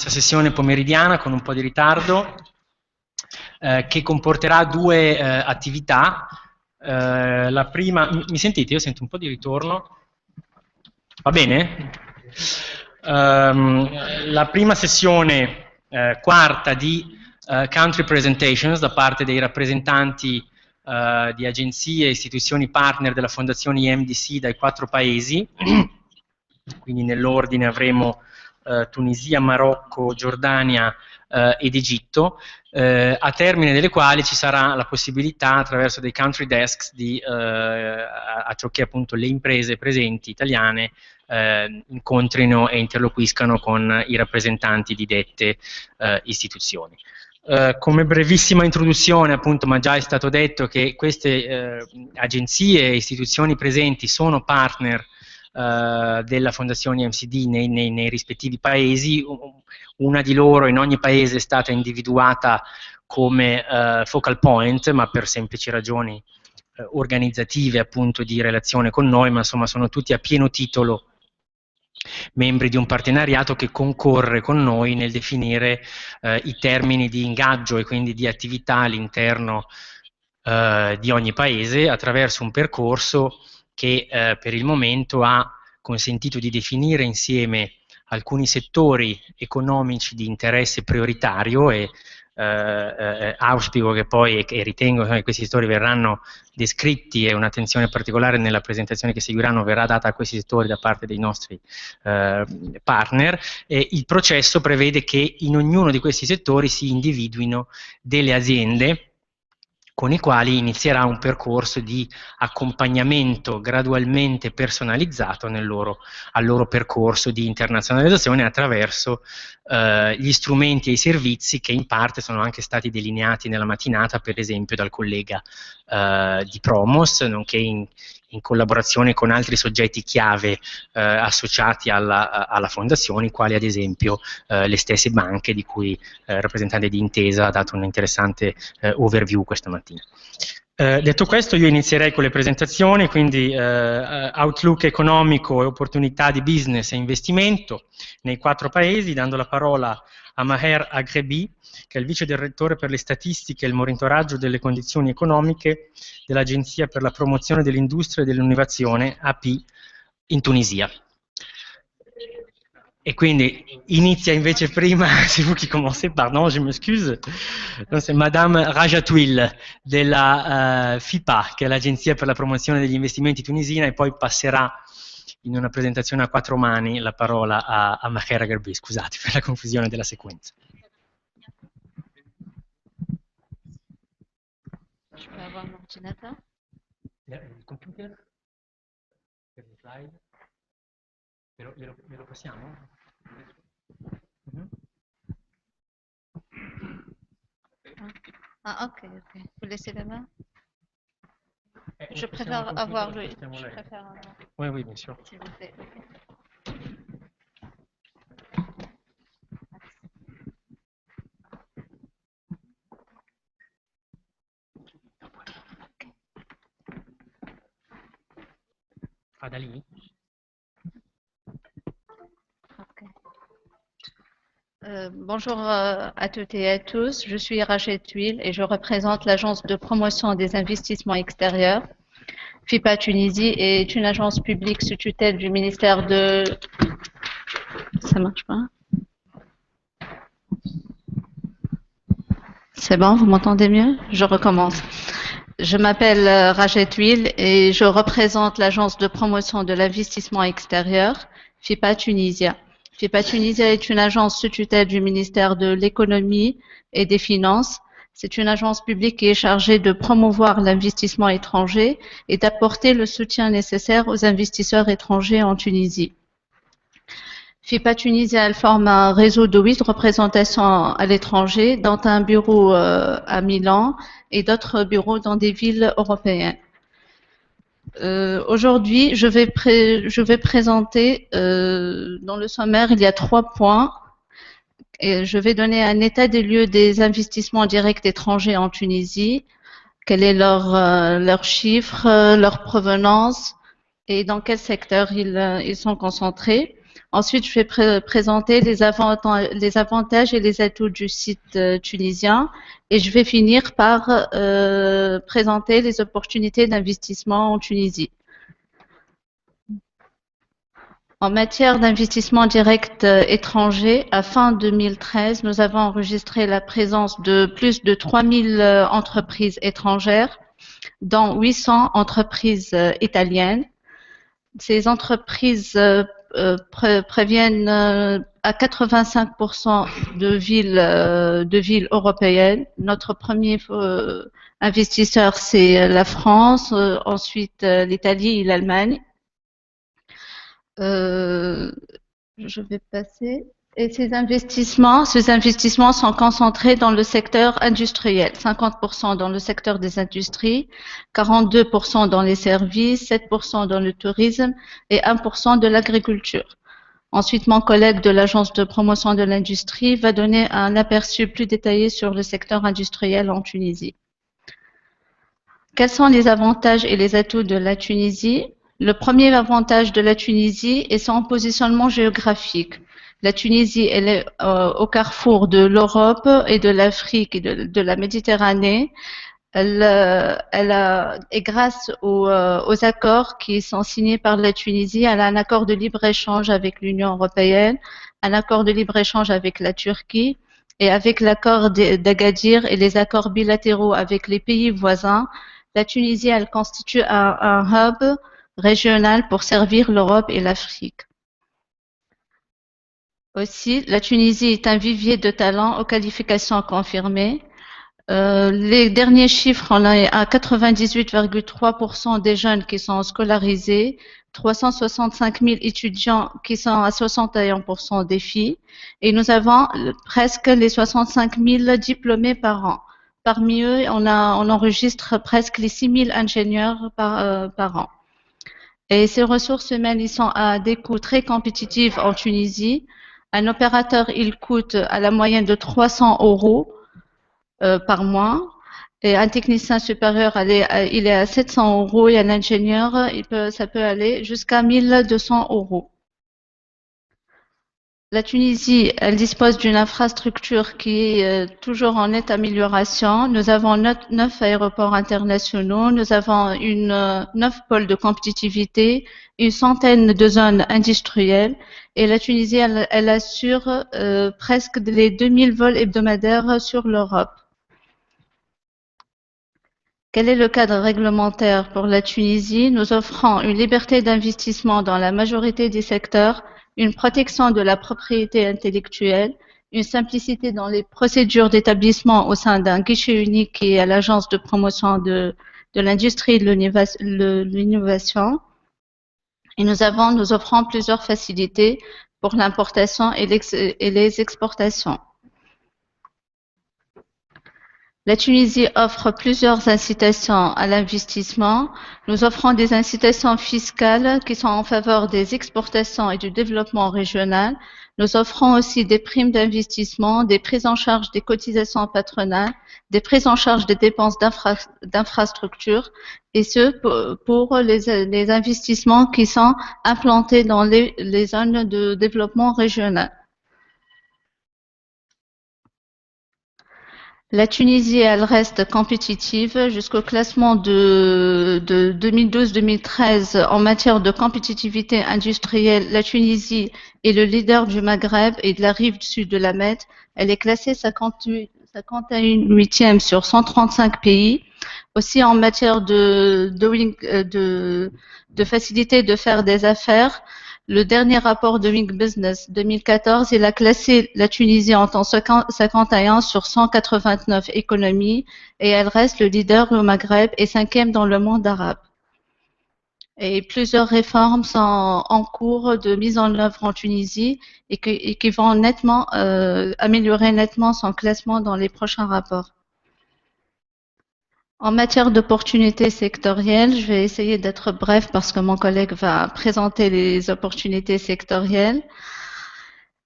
sessione pomeridiana con un po' di ritardo che comporterà due attività. La prima, mi sentite? Io sento un po' di ritorno. Va bene? La prima sessione quarta di country presentations da parte dei rappresentanti di agenzie e istituzioni partner della fondazione IMDC dai 4 paesi, quindi nell'ordine avremo Tunisia, Marocco, Giordania ed Egitto, a termine delle quali ci sarà la possibilità attraverso dei country desks di, a ciò che appunto le imprese presenti italiane incontrino e interloquiscano con i rappresentanti di dette istituzioni. Come brevissima introduzione, appunto, ma già è stato detto che queste agenzie e istituzioni presenti sono partner della fondazione MCD nei rispettivi paesi. Una di loro in ogni paese è stata individuata come focal point, ma per semplici ragioni organizzative, appunto, di relazione con noi, ma insomma sono tutti a pieno titolo membri di un partenariato che concorre con noi nel definire i termini di ingaggio e quindi di attività all'interno di ogni paese attraverso un percorso che per il momento ha consentito di definire insieme alcuni settori economici di interesse prioritario e auspico che poi, e ritengo che questi settori verranno descritti e un'attenzione particolare nella presentazione che seguiranno verrà data a questi settori da parte dei nostri partner. Il processo prevede che in ognuno di questi settori si individuino delle aziende con i quali inizierà un percorso di accompagnamento gradualmente personalizzato al loro percorso di internazionalizzazione attraverso gli strumenti e i servizi che in parte sono anche stati delineati nella mattinata, per esempio dal collega di Promos, nonché in collaborazione con altri soggetti chiave associati alla fondazione, quali ad esempio le stesse banche di cui il rappresentante di Intesa ha dato un interessante overview questa mattina. Detto questo, io inizierei con le presentazioni, quindi outlook economico e opportunità di business e investimento nei 4 paesi, dando la parola a Maher Aghrebi, che è il vice direttore per le statistiche e il monitoraggio delle condizioni economiche dell'Agenzia per la promozione dell'industria e dell'innovazione, AP, in Tunisia. E quindi inizia invece prima, c'est vous qui commencez, pardon, je m'excuse, c'est Madame Rajatouil della FIPA, che è l'Agenzia per la promozione degli investimenti tunisina, e poi passerà in una presentazione a 4 mani la parola a Maher Aghrebi. Scusate per la confusione della sequenza. Je peux avoir mon ordinateur? Il computer? Per le slide? Glielo passiamo? Ah, ok. Vous laissez la main? Je préfère avoir le... Oui, bien sûr. S'il vous plaît, ok. Da lì? Bonjour à toutes et à tous, je suis Rachel Tuile et je représente l'agence de promotion des investissements extérieurs. FIPA Tunisie est une agence publique sous tutelle du ministère de... Ça marche pas? C'est bon, vous m'entendez mieux? Je recommence. Je m'appelle Rachel Tuile et je représente l'agence de promotion de l'investissement extérieur, FIPA Tunisia. FIPA Tunisia est une agence sous tutelle du ministère de l'économie et des finances. C'est une agence publique qui est chargée de promouvoir l'investissement étranger et d'apporter le soutien nécessaire aux investisseurs étrangers en Tunisie. FIPA Tunisia, elle forme un réseau de 8 représentations à l'étranger, dont un bureau à Milan et d'autres bureaux dans des villes européennes. Aujourd'hui, je vais présenter, dans le sommaire, il y a 3 points. Et je vais donner un état des lieux des investissements directs étrangers en Tunisie, quel est leur chiffre, leur provenance et dans quel secteur ils sont concentrés. Ensuite, je vais présenter les avantages et les atouts du site tunisien. Et je vais finir par présenter les opportunités d'investissement en Tunisie. En matière d'investissement direct étranger, à fin 2013, nous avons enregistré la présence de plus de 3000 entreprises étrangères, dont 800 entreprises italiennes. Ces entreprises préviennent à 85% de villes européennes. Notre premier investisseur, c'est la France, ensuite l'Italie et l'Allemagne. Je vais passer. Et ces investissements sont concentrés dans le secteur industriel, 50% dans le secteur des industries, 42% dans les services, 7% dans le tourisme et 1% de l'agriculture. Ensuite, mon collègue de l'agence de promotion de l'industrie va donner un aperçu plus détaillé sur le secteur industriel en Tunisie. Quels sont les avantages et les atouts de la Tunisie? Le premier avantage de la Tunisie est son positionnement géographique. La Tunisie, elle est au carrefour de l'Europe et de l'Afrique et de la Méditerranée. Et grâce aux accords qui sont signés par la Tunisie, elle a un accord de libre-échange avec l'Union européenne, un accord de libre-échange avec la Turquie et avec l'accord d'Agadir et les accords bilatéraux avec les pays voisins. La Tunisie, elle constitue un hub régional pour servir l'Europe et l'Afrique. Aussi, la Tunisie est un vivier de talents aux qualifications confirmées. Les derniers chiffres, on est à 98,3% des jeunes qui sont scolarisés, 365 000 étudiants qui sont à 61% des filles, et nous avons presque les 65 000 diplômés par an. Parmi eux, on enregistre presque les 6 000 ingénieurs par an. Et ces ressources humaines, ils sont à des coûts très compétitifs en Tunisie. Un opérateur, il coûte à la moyenne de 300 € par mois. Et un technicien supérieur, il est à 700 € et un ingénieur, ça peut aller jusqu'à 1200 €. La Tunisie, elle dispose d'une infrastructure qui est toujours en nette amélioration. Nous avons 9 aéroports internationaux, nous avons 9 pôles de compétitivité, une centaine de zones industrielles et la Tunisie, elle assure presque les 2000 vols hebdomadaires sur l'Europe. Quel est le cadre réglementaire pour la Tunisie? Nous offrons une liberté d'investissement dans la majorité des secteurs, une protection de la propriété intellectuelle, une simplicité dans les procédures d'établissement au sein d'un guichet unique qui est à l'agence de promotion de l'industrie et de l'innovation. Et nous offrons plusieurs facilités pour l'importation et les exportations. La Tunisie offre plusieurs incitations à l'investissement. Nous offrons des incitations fiscales qui sont en faveur des exportations et du développement régional. Nous offrons aussi des primes d'investissement, des prises en charge des cotisations patronales, des prises en charge des dépenses d'infrastructures, et ce pour les investissements qui sont implantés dans les zones de développement régional. La Tunisie, elle reste compétitive jusqu'au classement de 2012-2013 en matière de compétitivité industrielle. La Tunisie est le leader du Maghreb et de la rive sud de la Med. Elle est classée 51e sur 135 pays. Aussi en matière de facilité de faire des affaires. Le dernier rapport de Doing Business 2014, il a classé la Tunisie en tant 51 sur 189 économies et elle reste le leader au Maghreb et 5e dans le monde arabe. Et plusieurs réformes sont en cours de mise en œuvre en Tunisie et qui vont nettement améliorer nettement son classement dans les prochains rapports. En matière d'opportunités sectorielles, je vais essayer d'être bref parce que mon collègue va présenter les opportunités sectorielles.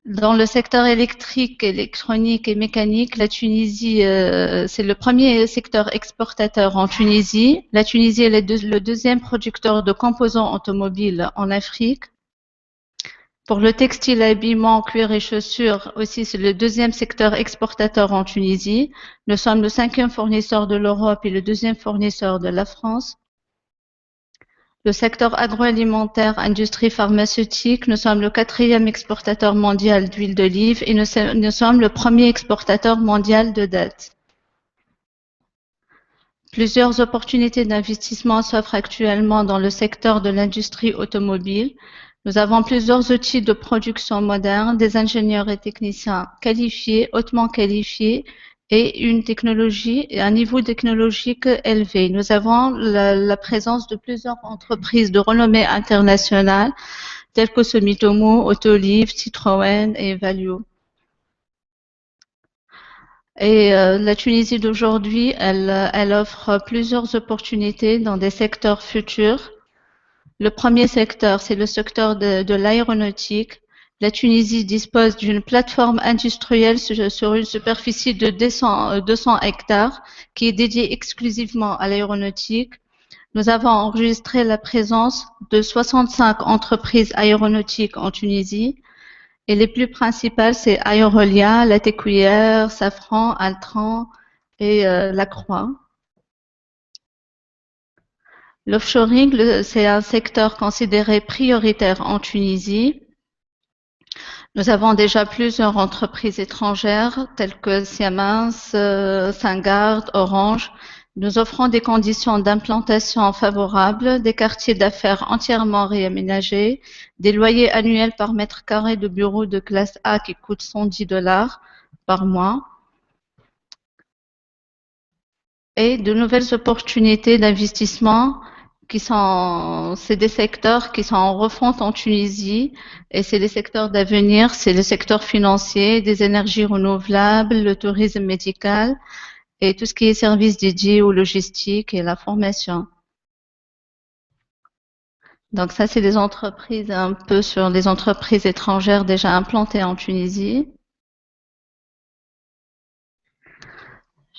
Dans le secteur électrique, électronique et mécanique, la Tunisie, c'est le premier secteur exportateur en Tunisie. La Tunisie est le deuxième producteur de composants automobiles en Afrique. Pour le textile, habillement, cuir et chaussures, aussi c'est le deuxième secteur exportateur en Tunisie. Nous sommes le 5e fournisseur de l'Europe et le 2e fournisseur de la France. Le secteur agroalimentaire, industrie pharmaceutique, nous sommes le 4e exportateur mondial d'huile d'olive et nous sommes le 1er exportateur mondial de dattes. Plusieurs opportunités d'investissement s'offrent actuellement dans le secteur de l'industrie automobile. Nous avons plusieurs outils de production modernes, des ingénieurs et techniciens qualifiés, hautement qualifiés, et une technologie, un niveau technologique élevé. Nous avons la présence de plusieurs entreprises de renommée internationale, telles que Sumitomo, Autoliv, Citroën et Valeo. Et la Tunisie d'aujourd'hui, elle offre plusieurs opportunités dans des secteurs futurs. Le premier secteur, c'est le secteur de l'aéronautique. La Tunisie dispose d'une plateforme industrielle sur une superficie de 200 hectares qui est dédiée exclusivement à l'aéronautique. Nous avons enregistré la présence de 65 entreprises aéronautiques en Tunisie. Et les plus principales, c'est Aerolia, La Técouillère, Safran, Altran et La Croix. L'offshoring, c'est un secteur considéré prioritaire en Tunisie. Nous avons déjà plusieurs entreprises étrangères telles que Siemens, Singard, Orange. Nous offrons des conditions d'implantation favorables, des quartiers d'affaires entièrement réaménagés, des loyers annuels par mètre carré de bureau de classe A qui coûtent $110 par mois et de nouvelles opportunités d'investissement c'est des secteurs qui sont en refonte en Tunisie et c'est des secteurs d'avenir, c'est le secteur financier, des énergies renouvelables, le tourisme médical et tout ce qui est services dédiés aux logistiques et la formation. Donc ça, c'est des entreprises un peu sur les entreprises étrangères déjà implantées en Tunisie.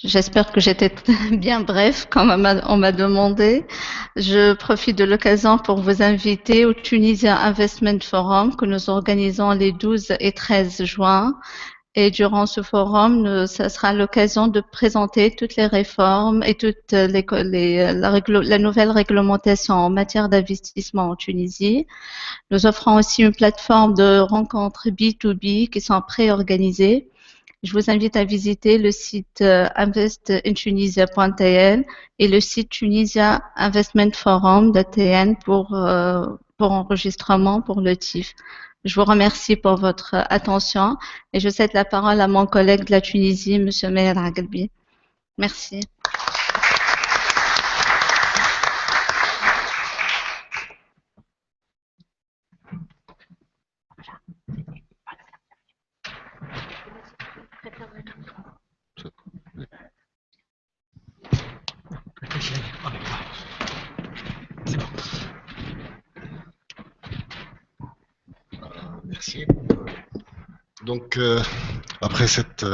J'espère que j'étais bien bref, comme on m'a demandé. Je profite de l'occasion pour vous inviter au Tunisia Investment Forum que nous organisons les 12 et 13 juin. Et durant ce forum, ça sera l'occasion de présenter toutes les réformes et toute la nouvelle réglementation en matière d'investissement en Tunisie. Nous offrons aussi une plateforme de rencontres B2B qui sont préorganisées. Je vous invite à visiter le site investintunisia.tn et le site Tunisia Investment Forum.tn pour enregistrement pour le TIF. Je vous remercie pour votre attention et je cède la parole à mon collègue de la Tunisie, M. Meher Agalbi. Merci. Merci. Donc, après cette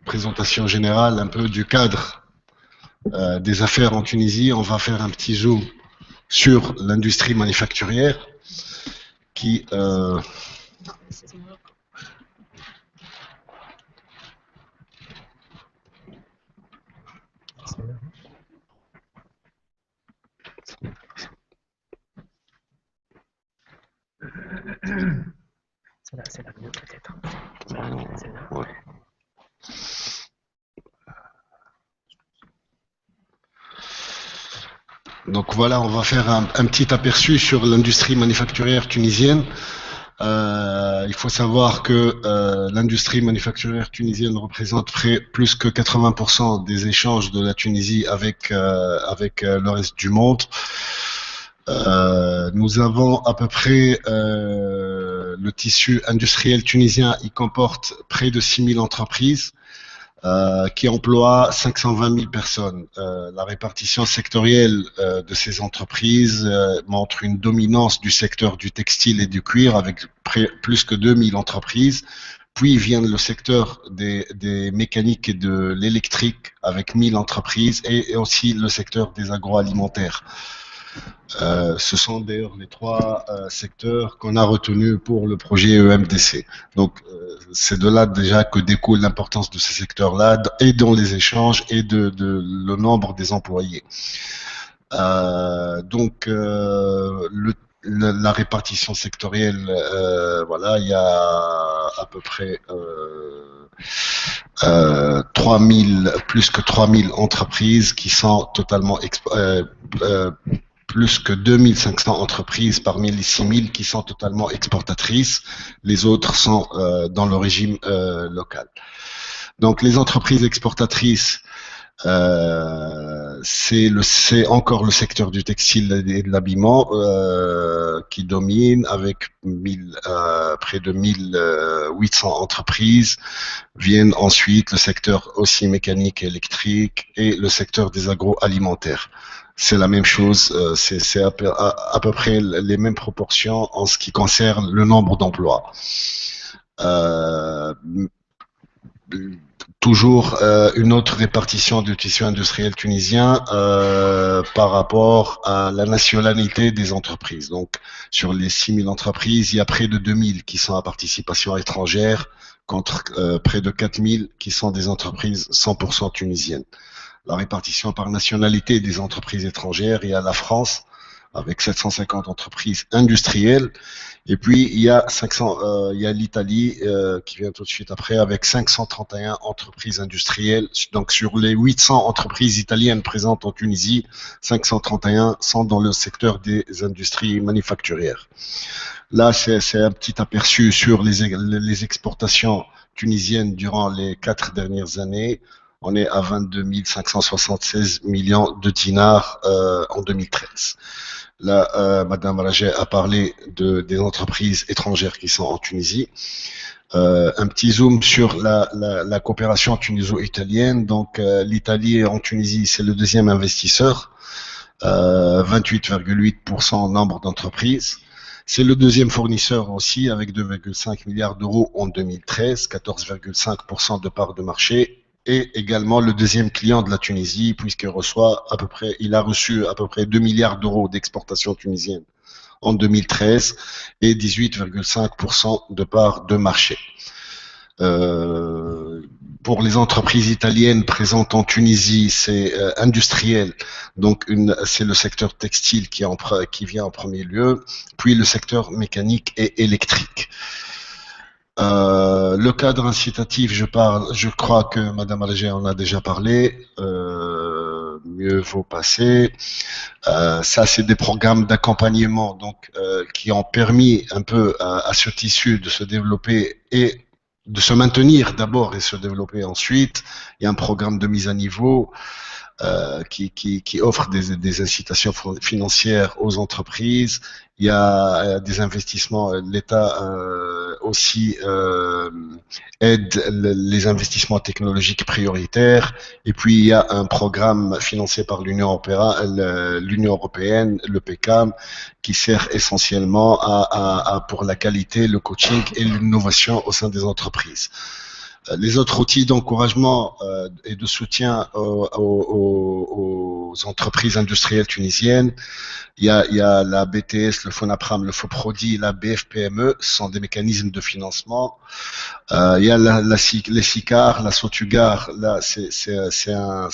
présentation générale, un peu du cadre des affaires en Tunisie, on va faire un petit zoom sur l'industrie manufacturière qui... C'est la mieux peut-être. Ouais. Donc voilà, on va faire un petit aperçu sur l'industrie manufacturière tunisienne. Il faut savoir que l'industrie manufacturière tunisienne représente plus que 80% des échanges de la Tunisie avec le reste du monde. Nous avons à peu près le tissu industriel tunisien, il comporte près de 6000 entreprises qui emploient 520 000 personnes. La répartition sectorielle de ces entreprises montre une dominance du secteur du textile et du cuir avec plus que 2000 entreprises. Puis vient le secteur des mécaniques et de l'électrique avec 1000 entreprises et aussi le secteur des agroalimentaires. Ce sont d'ailleurs les trois secteurs qu'on a retenus pour le projet EMDC. Donc, c'est de là déjà que découle l'importance de ces secteurs-là, et dans les échanges, et de le nombre des employés. La répartition sectorielle, voilà, il y a à peu près plus que 3000 entreprises qui sont totalement plus que 2500 entreprises parmi les 6000 qui sont totalement exportatrices. Les autres sont dans le régime local. Donc les entreprises exportatrices, c'est encore le secteur du textile et de l'habillement qui domine, avec près de 1800 entreprises. Viennent ensuite le secteur aussi mécanique et électrique et le secteur des agroalimentaires. C'est la même chose, c'est à peu près les mêmes proportions en ce qui concerne le nombre d'emplois. Toujours une autre répartition du tissu industriel tunisien par rapport à la nationalité des entreprises. Donc, sur les 6000 entreprises, il y a près de 2000 qui sont à participation étrangère, contre près de 4000 qui sont des entreprises 100% tunisiennes. La répartition par nationalité des entreprises étrangères, il y a la France avec 750 entreprises industrielles, et puis il y a l'Italie qui vient tout de suite après avec 531 entreprises industrielles. Donc sur les 800 entreprises italiennes présentes en Tunisie, 531 sont dans le secteur des industries manufacturières. Là, c'est un petit aperçu sur les exportations tunisiennes durant les 4 dernières années. On est à 22 576 millions de dinars en 2013. Là, Madame Rajeh a parlé des entreprises étrangères qui sont en Tunisie. Un petit zoom sur la coopération tuniso-italienne. Donc, l'Italie en Tunisie, c'est le deuxième investisseur, 28,8% nombre d'entreprises. C'est le deuxième fournisseur aussi, avec 2,5 milliards d'euros en 2013, 14,5% de part de marché. Et également le deuxième client de la Tunisie, puisqu'il a reçu à peu près 2 milliards d'euros d'exportation tunisienne en 2013 et 18,5% de part de marché. Pour les entreprises italiennes présentes en Tunisie, c'est industriel, donc c'est le secteur textile qui vient en premier lieu, puis le secteur mécanique et électrique. Le cadre incitatif, je crois que Madame Alger en a déjà parlé, mieux vaut passer. Ça, c'est des programmes d'accompagnement donc qui ont permis un peu à ce tissu de se développer et de se maintenir d'abord et se développer ensuite. Il y a un programme de mise à niveau qui offre des incitations financières aux entreprises. Il y a des investissements, l'État aussi aide les investissements technologiques prioritaires. Et puis il y a un programme financé par l'Union européenne, le PECAM, qui sert essentiellement pour la qualité, le coaching et l'innovation au sein des entreprises. Les autres outils d'encouragement et de soutien aux entreprises industrielles tunisiennes, il y a la BTS, le FONAPRAM, le FOPRODI, la BFPME, ce sont des mécanismes de financement. Il y a les SICAR, la SOTUGAR, là c'est un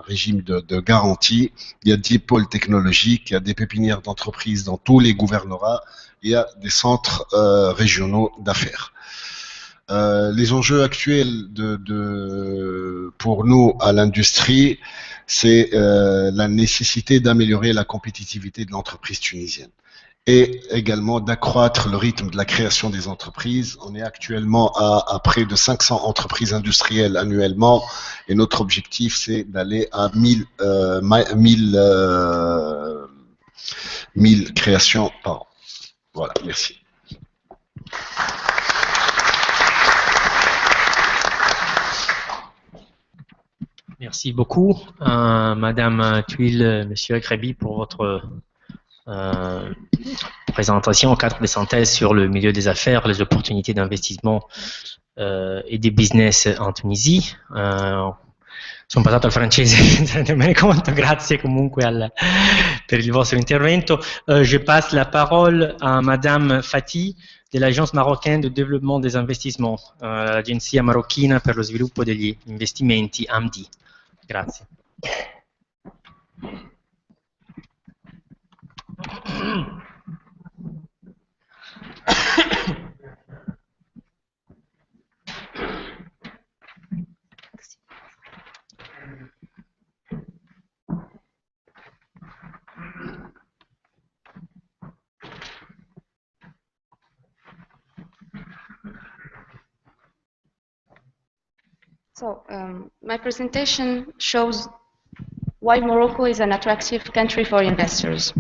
régime de garantie. Il y a 10 pôles technologiques, il y a des pépinières d'entreprises dans tous les gouvernorats, il y a des centres régionaux d'affaires. Les enjeux actuels pour nous à l'industrie, c'est la nécessité d'améliorer la compétitivité de l'entreprise tunisienne et également d'accroître le rythme de la création des entreprises. On est actuellement à près de 500 entreprises industrielles annuellement et notre objectif, c'est d'aller à 1000 créations par an. Voilà, merci. Merci beaucoup, Madame Tuile, Monsieur Agrebi, pour votre présentation au cadre des synthèses sur le milieu des affaires, les opportunités d'investissement et des business en Tunisie. Sono passato al francese senza rendermene conto, grazie comunque per il vostro intervento. Je passe la parole a Madame Fati dell'Agence marocaine de développement des investissements, l'agenzia marocchina per lo sviluppo degli investimenti AMDI. Grazie. So, my presentation shows why Morocco is an attractive country for investors.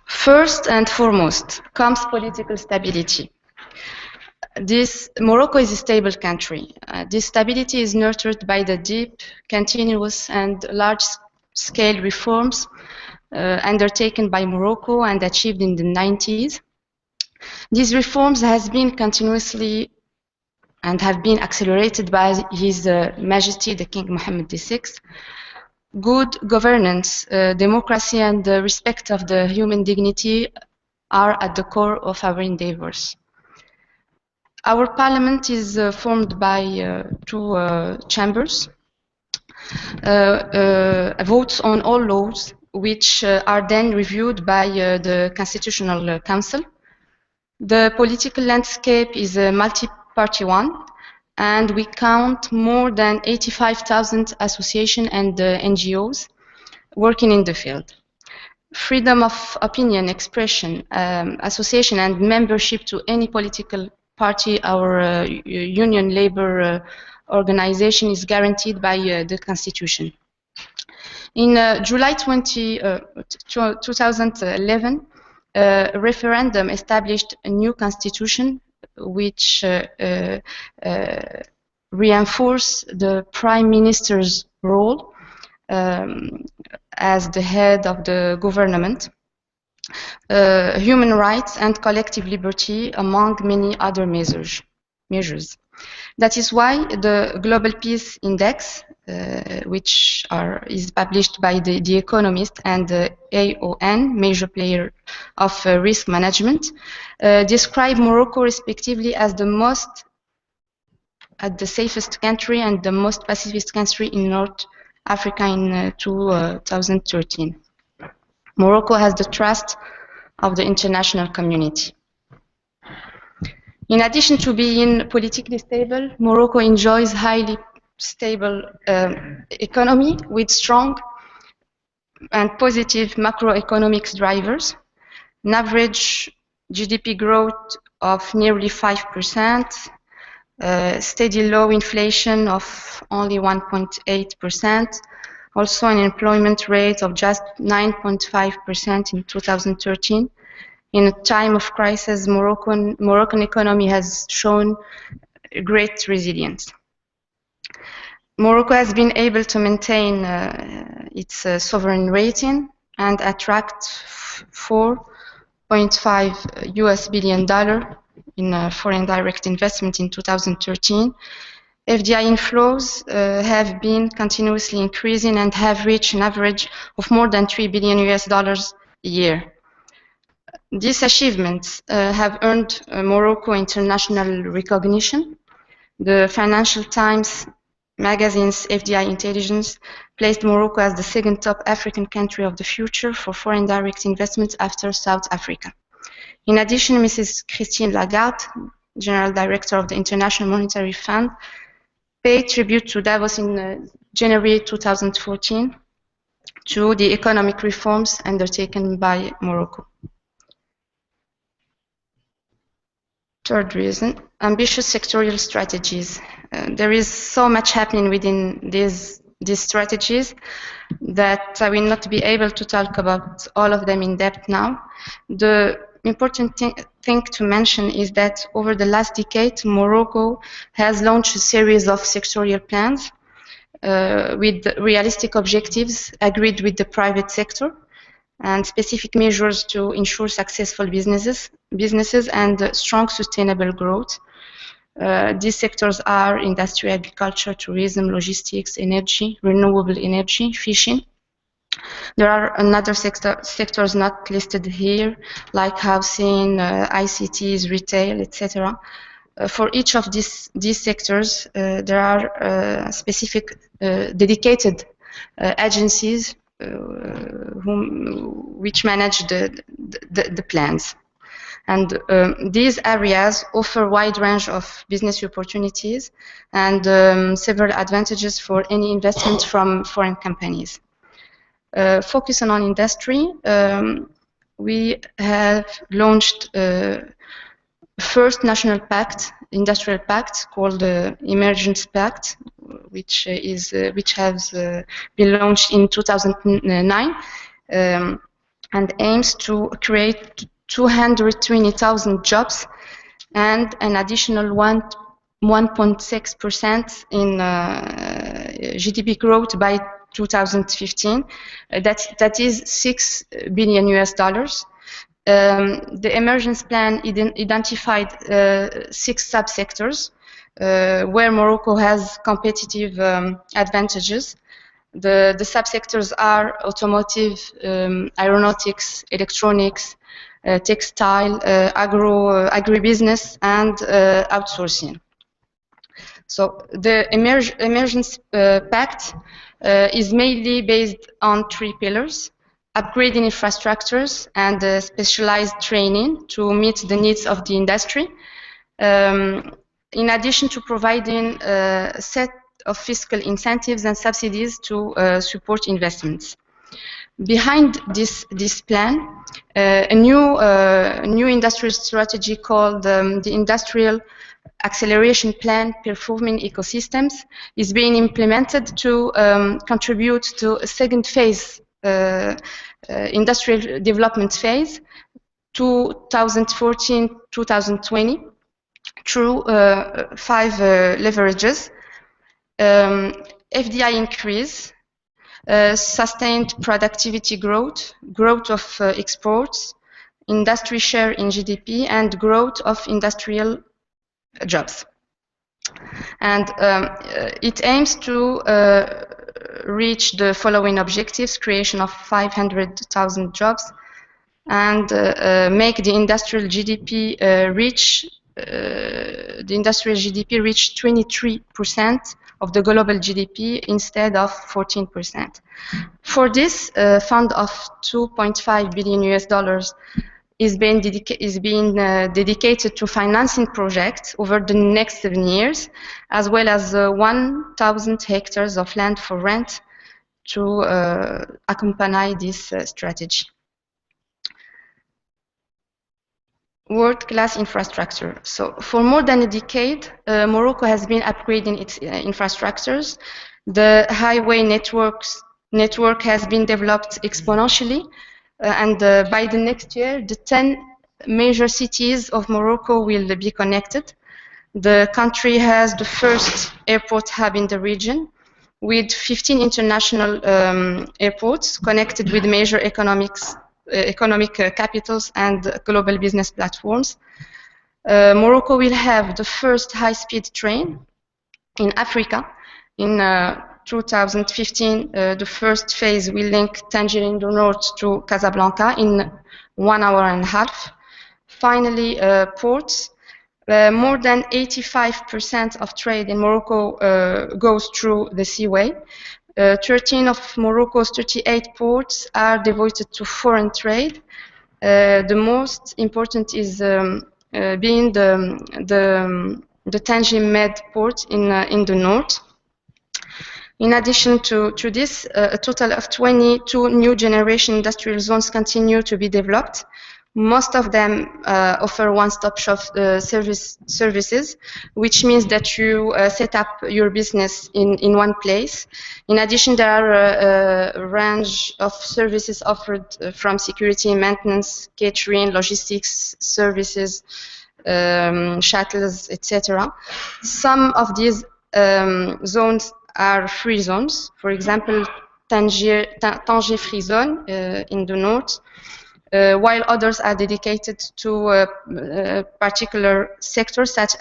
First and foremost comes political stability. Morocco is a stable country. This stability is nurtured by the deep, continuous, and large-scale reforms undertaken by Morocco and achieved in the 90s. These reforms have been continuously and have been accelerated by His Majesty the King Mohammed VI. Good governance, democracy, and the respect of the human dignity are at the core of our endeavors. Our parliament is formed by two chambers, votes on all laws, which are then reviewed by the Constitutional Council. The political landscape is a multi-party one, and we count more than 85,000 associations and NGOs working in the field. Freedom of opinion, expression, association, and membership to any political party or union labor organization is guaranteed by the Constitution. In July 2011, a referendum established a new constitution which reinforced the Prime Minister's role as the head of the government, human rights and collective liberty, among many other measures. That is why the Global Peace Index, which is published by the Economist and the AON, major player of risk management, describe Morocco respectively as the safest country and the most pacifist country in North Africa in 2013. Morocco has the trust of the international community. In addition to being politically stable, Morocco enjoys highly stable economy with strong and positive macroeconomic drivers, an average GDP growth of nearly 5%, steady low inflation of only 1.8%, also an employment rate of just 9.5% in 2013. In a time of crisis, Moroccan economy has shown great resilience. Morocco has been able to maintain its sovereign rating and attract $4.5 billion in foreign direct investment in 2013. FDI inflows have been continuously increasing and have reached an average of more than $3 billion a year. These achievements have earned Morocco international recognition. The Financial Times magazine's FDI Intelligence placed Morocco as the second top African country of the future for foreign direct investments after South Africa. In addition, Mrs. Christine Lagarde, General Director of the International Monetary Fund, paid tribute to Davos in January 2014 to the economic reforms undertaken by Morocco. Third reason, ambitious sectorial strategies. There is so much happening within these strategies that I will not be able to talk about all of them in depth now. The important thing to mention is that over the last decade, Morocco has launched a series of sectorial plans with realistic objectives agreed with the private sector and specific measures to ensure successful businesses and strong sustainable growth. These sectors are industry, agriculture, tourism, logistics, energy, renewable energy, fishing. There are another sectors not listed here, like housing, ICTs, retail, etc. For each of these sectors, there are specific dedicated agencies which manage the plans. And these areas offer a wide range of business opportunities and several advantages for any investment from foreign companies. Focusing on industry, we have launched first national pact, industrial pact called the Emergence Pact, which has been launched in 2009 and aims to create 220,000 jobs and an additional 1.6% in GDP growth by 2015. That is $6 billion. The emergence plan identified 6 subsectors where Morocco has competitive advantages. The subsectors are automotive, aeronautics, electronics, textile, agribusiness, and outsourcing. So the Emergence Pact is mainly based on 3 pillars: upgrading infrastructures and specialized training to meet the needs of the industry, in addition to providing a set of fiscal incentives and subsidies to support investments. Behind this plan, a new industrial strategy called the Industrial Acceleration Plan Performing Ecosystems is being implemented to contribute to a second phase, industrial development phase, 2014-2020, through 5 leverages: FDI increase, sustained productivity growth, growth of exports, industry share in GDP, and growth of industrial jobs. And it aims to reach the following objectives: creation of 500,000 jobs, and make the industrial GDP reach 23% of the global GDP instead of 14%. For this, a fund of $2.5 billion is being dedicated to financing projects over the next 7 years, as well as 1,000 hectares of land for rent to accompany this strategy. World-class infrastructure. So for more than a decade, Morocco has been upgrading its infrastructures. The highway network has been developed exponentially, and by the next year, the 10 major cities of Morocco will be connected. The country has the first airport hub in the region, with 15 international airports connected with major economic capitals and global business platforms. Morocco will have the first high-speed train in Africa. In 2015, the first phase will link Tangier in the north to Casablanca in 1 hour and a half. Finally, ports. More than 85% of trade in Morocco goes through the seaway. 13 of Morocco's 38 ports are devoted to foreign trade. The most important is being the Tangier Med port in the north. In addition to this, a total of 22 new generation industrial zones continue to be developed. Most of them offer one-stop shop services, which means that you set up your business in one place. In addition, there are a range of services offered from security, maintenance, catering, logistics services, shuttles, etc. Some of these zones are free zones. For example, Tangier Free Zone in the north. while others are dedicated to particular sectors such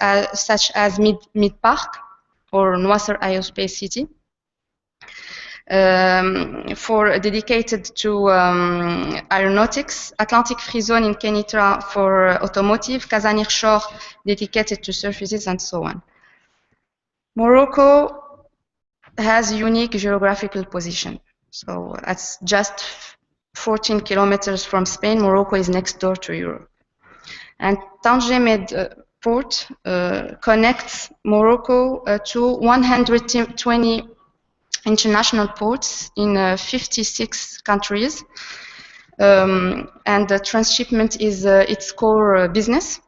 as Mid-Park or Noisser Aerospace City. For dedicated to aeronautics, Atlantic Free Zone in Kenitra for automotive, Kazanir Shore dedicated to surfaces, and so on. Morocco has a unique geographical position. So it's just 14 kilometers from Spain. Morocco is next door to Europe. And Tanger Med port connects Morocco to 120 international ports in 56 countries, and the transshipment is its core business,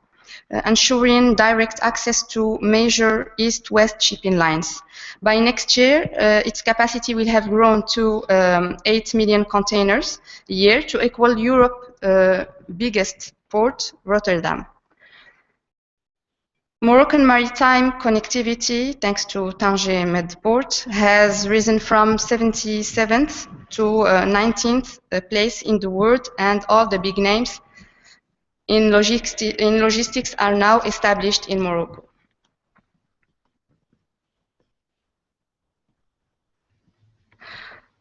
ensuring direct access to major east-west shipping lines. By next year, its capacity will have grown to 8 million containers a year, to equal Europe's biggest port, Rotterdam. Moroccan maritime connectivity, thanks to Tanger Med port, has risen from 77th to 19th place in the world, and all the big names in logistics are now established in Morocco.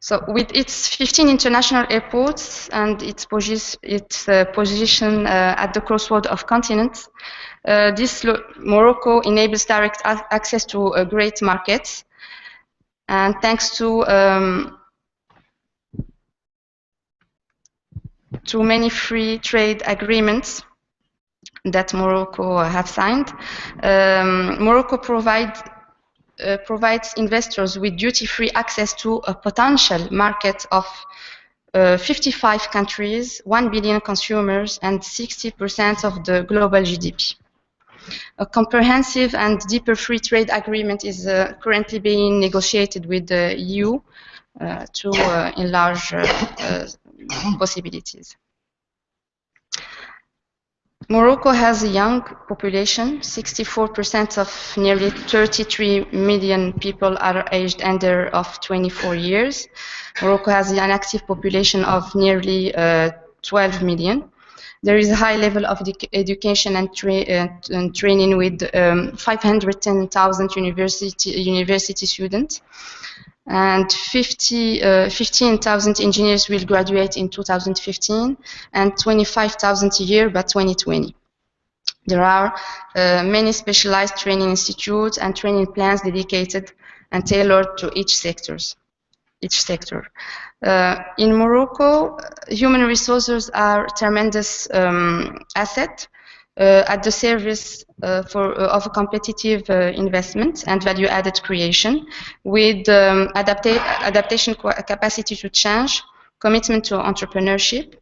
So with its 15 international airports and its position at the crossroad of continents, Morocco enables direct access to great markets, and thanks to many free trade agreements that Morocco have signed, Morocco provides investors with duty-free access to a potential market of 55 countries, 1 billion consumers, and 60% of the global GDP. A comprehensive and deeper free trade agreement is currently being negotiated with the EU to enlarge possibilities. Morocco has a young population. 64% of nearly 33 million people are aged under of 24 years. Morocco has an active population of nearly 12 million. There is a high level of education and training with 510,000 university students. And 15,000 engineers will graduate in 2015 and 25,000 a year by 2020. There are many specialized training institutes and training plans dedicated and tailored to each sector. In Morocco, human resources are a tremendous asset at the service of a competitive investment and value-added creation, with adaptation capacity to change, commitment to entrepreneurship,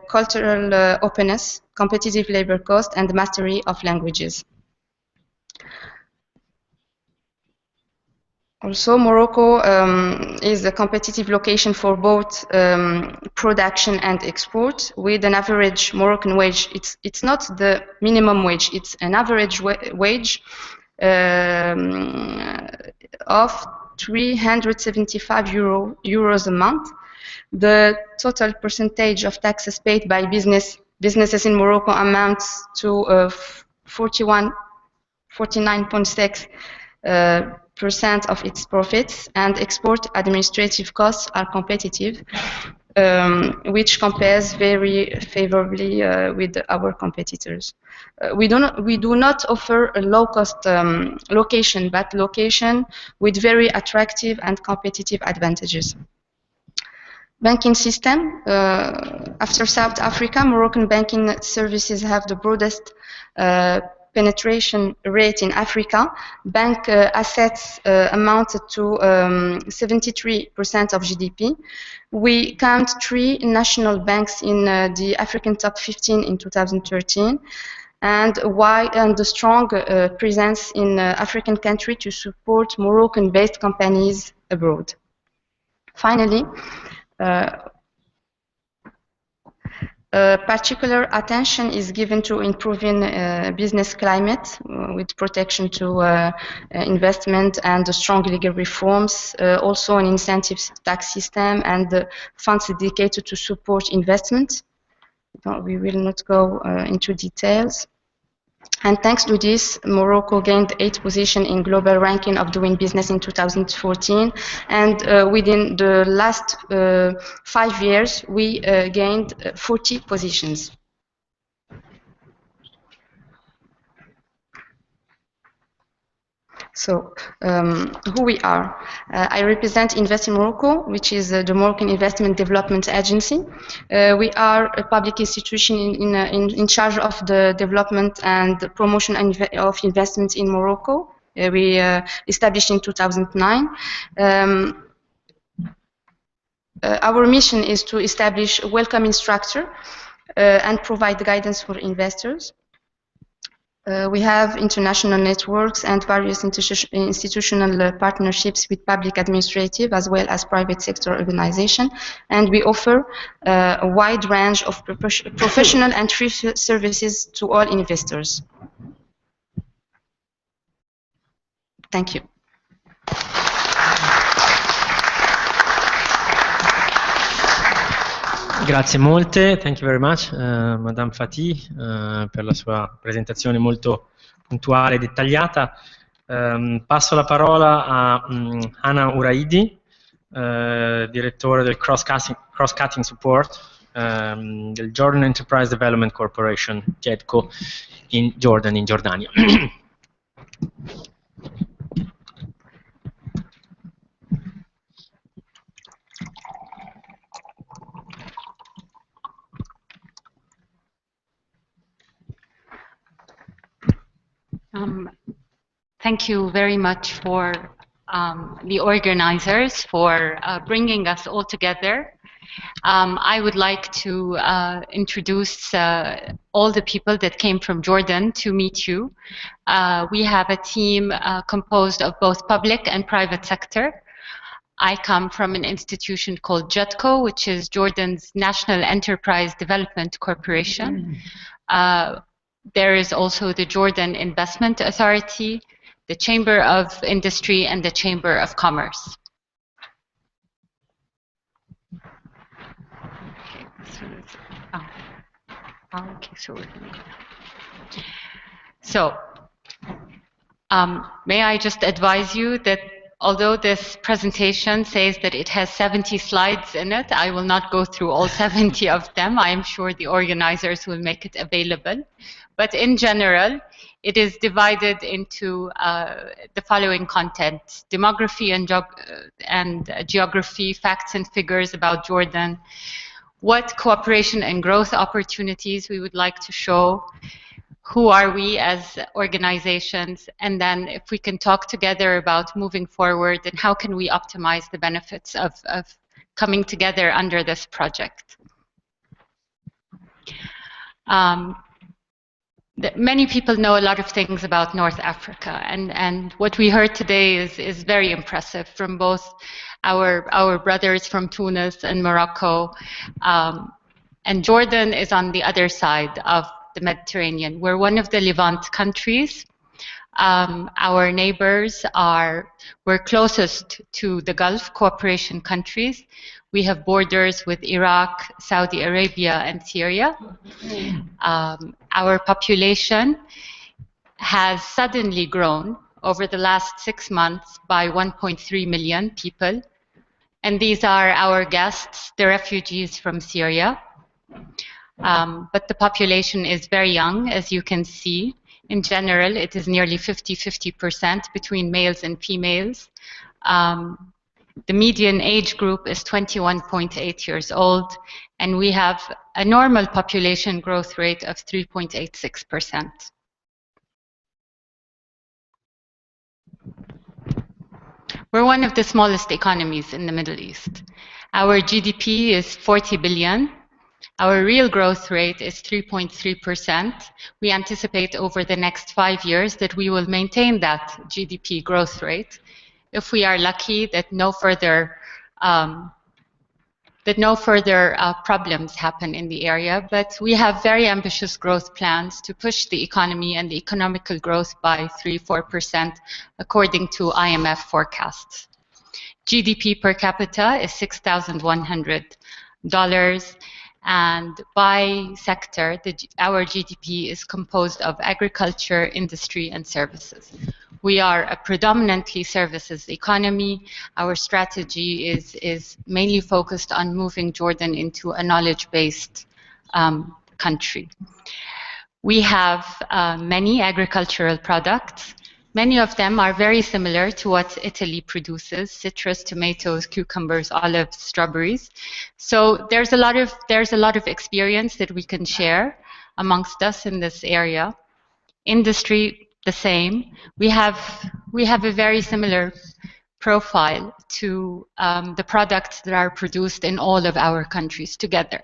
cultural openness, competitive labor cost, and mastery of languages. Also, Morocco is a competitive location for both production and export, with an average Moroccan wage. It's not the minimum wage, it's an average wage of 375 euros a month. The total percentage of taxes paid by businesses in Morocco amounts to 49.6% of its profits, and export administrative costs are competitive, which compares very favorably with our competitors. We do not offer a low-cost location, but location with very attractive and competitive advantages. Banking system. After South Africa, Moroccan banking services have the broadest penetration rate in Africa. Bank assets amounted to 73% of GDP. We count 3 national banks in the African top 15 in 2013, and the strong presence in African countries to support Moroccan-based companies abroad. Finally, particular attention is given to improving business climate with protection to investment and strong legal reforms, also an incentives tax system and funds dedicated to support investment. We will not go into details. And thanks to this, Morocco gained 8th position in global ranking of doing business in 2014. And within the last 5 years, we gained 40 positions. So, who we are. I represent Invest in Morocco, which is the Moroccan Investment Development Agency. We are a public institution in charge of the development and promotion of investments in Morocco. We established in 2009. Our mission is to establish a welcoming structure and provide guidance for investors. We have international networks and various institutional partnerships with public administrative as well as private sector organizations, and we offer a wide range of professional and free services to all investors. Thank you. Grazie molte, thank you very much, Madame Fatih, per la sua presentazione molto puntuale e dettagliata. Passo la parola a Hannah Uraidi, direttore del Cross-Cutting Support del Jordan Enterprise Development Corporation, JEDCO, in Jordan, in Giordania. Thank you very much for the organizers for bringing us all together. I would like to introduce all the people that came from Jordan to meet you. We have a team composed of both public and private sector. I come from an institution called JEDCO, which is Jordan's National Enterprise Development Corporation. There is also the Jordan Investment Authority, the Chamber of Industry, and the Chamber of Commerce. So, may I just advise you that although this presentation says that it has 70 slides in it, I will not go through all 70 of them. I am sure the organizers will make it available. But in general, it is divided into the following content: demography and geography, facts and figures about Jordan, what cooperation and growth opportunities we would like to show, who are we as organizations, and then if we can talk together about moving forward and how can we optimize the benefits of coming together under this project. Many people know a lot of things about North Africa, and what we heard today is very impressive from both our brothers from Tunis and Morocco, and Jordan is on the other side of the Mediterranean. We're one of the Levant countries. Our neighbors we're closest to the Gulf cooperation countries. We have borders with Iraq, Saudi Arabia, and Syria. Our population has suddenly grown over the last 6 months by 1.3 million people. And these are our guests, the refugees from Syria. But the population is very young, as you can see. In general, it is nearly 50-50% between males and females. The median age group is 21.8 years old, and we have a normal population growth rate of 3.86%. We're one of the smallest economies in the Middle East. Our GDP is 40 billion. Our real growth rate is 3.3%. We anticipate over the next 5 years that we will maintain that GDP growth rate, if we are lucky that no further problems happen in the area. But we have very ambitious growth plans to push the economy and the economical growth by 3-4%, according to IMF forecasts. GDP per capita is $6,100, And by sector, our GDP is composed of agriculture, industry, and services. We are a predominantly services economy. Our strategy is mainly focused on moving Jordan into a knowledge-based country. We have many agricultural products. Many of them are very similar to what Italy produces: citrus, tomatoes, cucumbers, olives, strawberries. So there's a lot of experience that we can share amongst us in this area. Industry, the same. We have a very similar profile to the products that are produced in all of our countries together.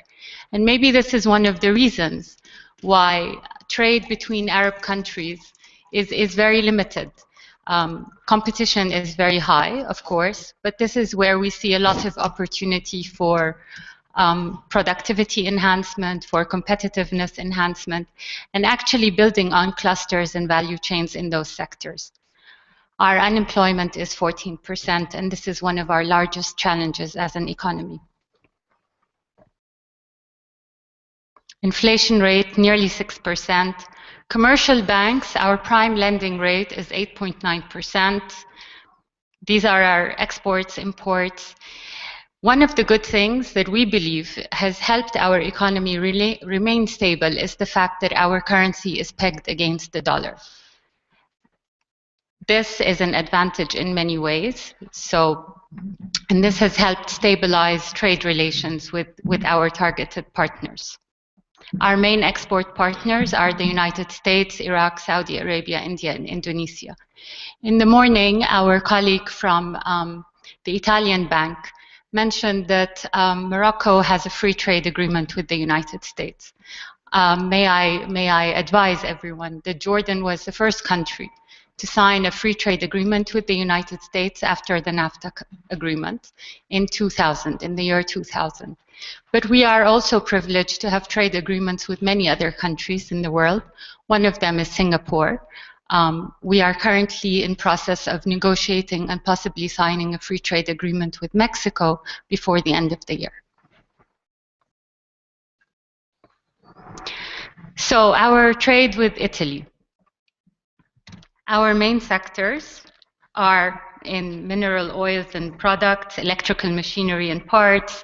And maybe this is one of the reasons why trade between Arab countries is very limited. Competition is very high, of course, but this is where we see a lot of opportunity for productivity enhancement, for competitiveness enhancement, and actually building on clusters and value chains in those sectors. Our unemployment is 14%, and this is one of our largest challenges as an economy. Inflation rate, nearly 6%. Commercial banks, our prime lending rate is 8.9%. These are our exports, imports. One of the good things that we believe has helped our economy remain stable is the fact that our currency is pegged against the dollar. This is an advantage in many ways. And this has helped stabilize trade relations with our targeted partners. Our main export partners are the United States, Iraq, Saudi Arabia, India, and Indonesia. In the morning, our colleague from the Italian bank mentioned that Morocco has a free trade agreement with the United States. May I advise everyone that Jordan was the first country to sign a free trade agreement with the United States after the NAFTA agreement in the year 2000. But we are also privileged to have trade agreements with many other countries in the world. One of them is Singapore. We are currently in process of negotiating and possibly signing a free trade agreement with Mexico before the end of the year. So our trade with Italy. Our main sectors are in mineral oils and products, electrical machinery and parts,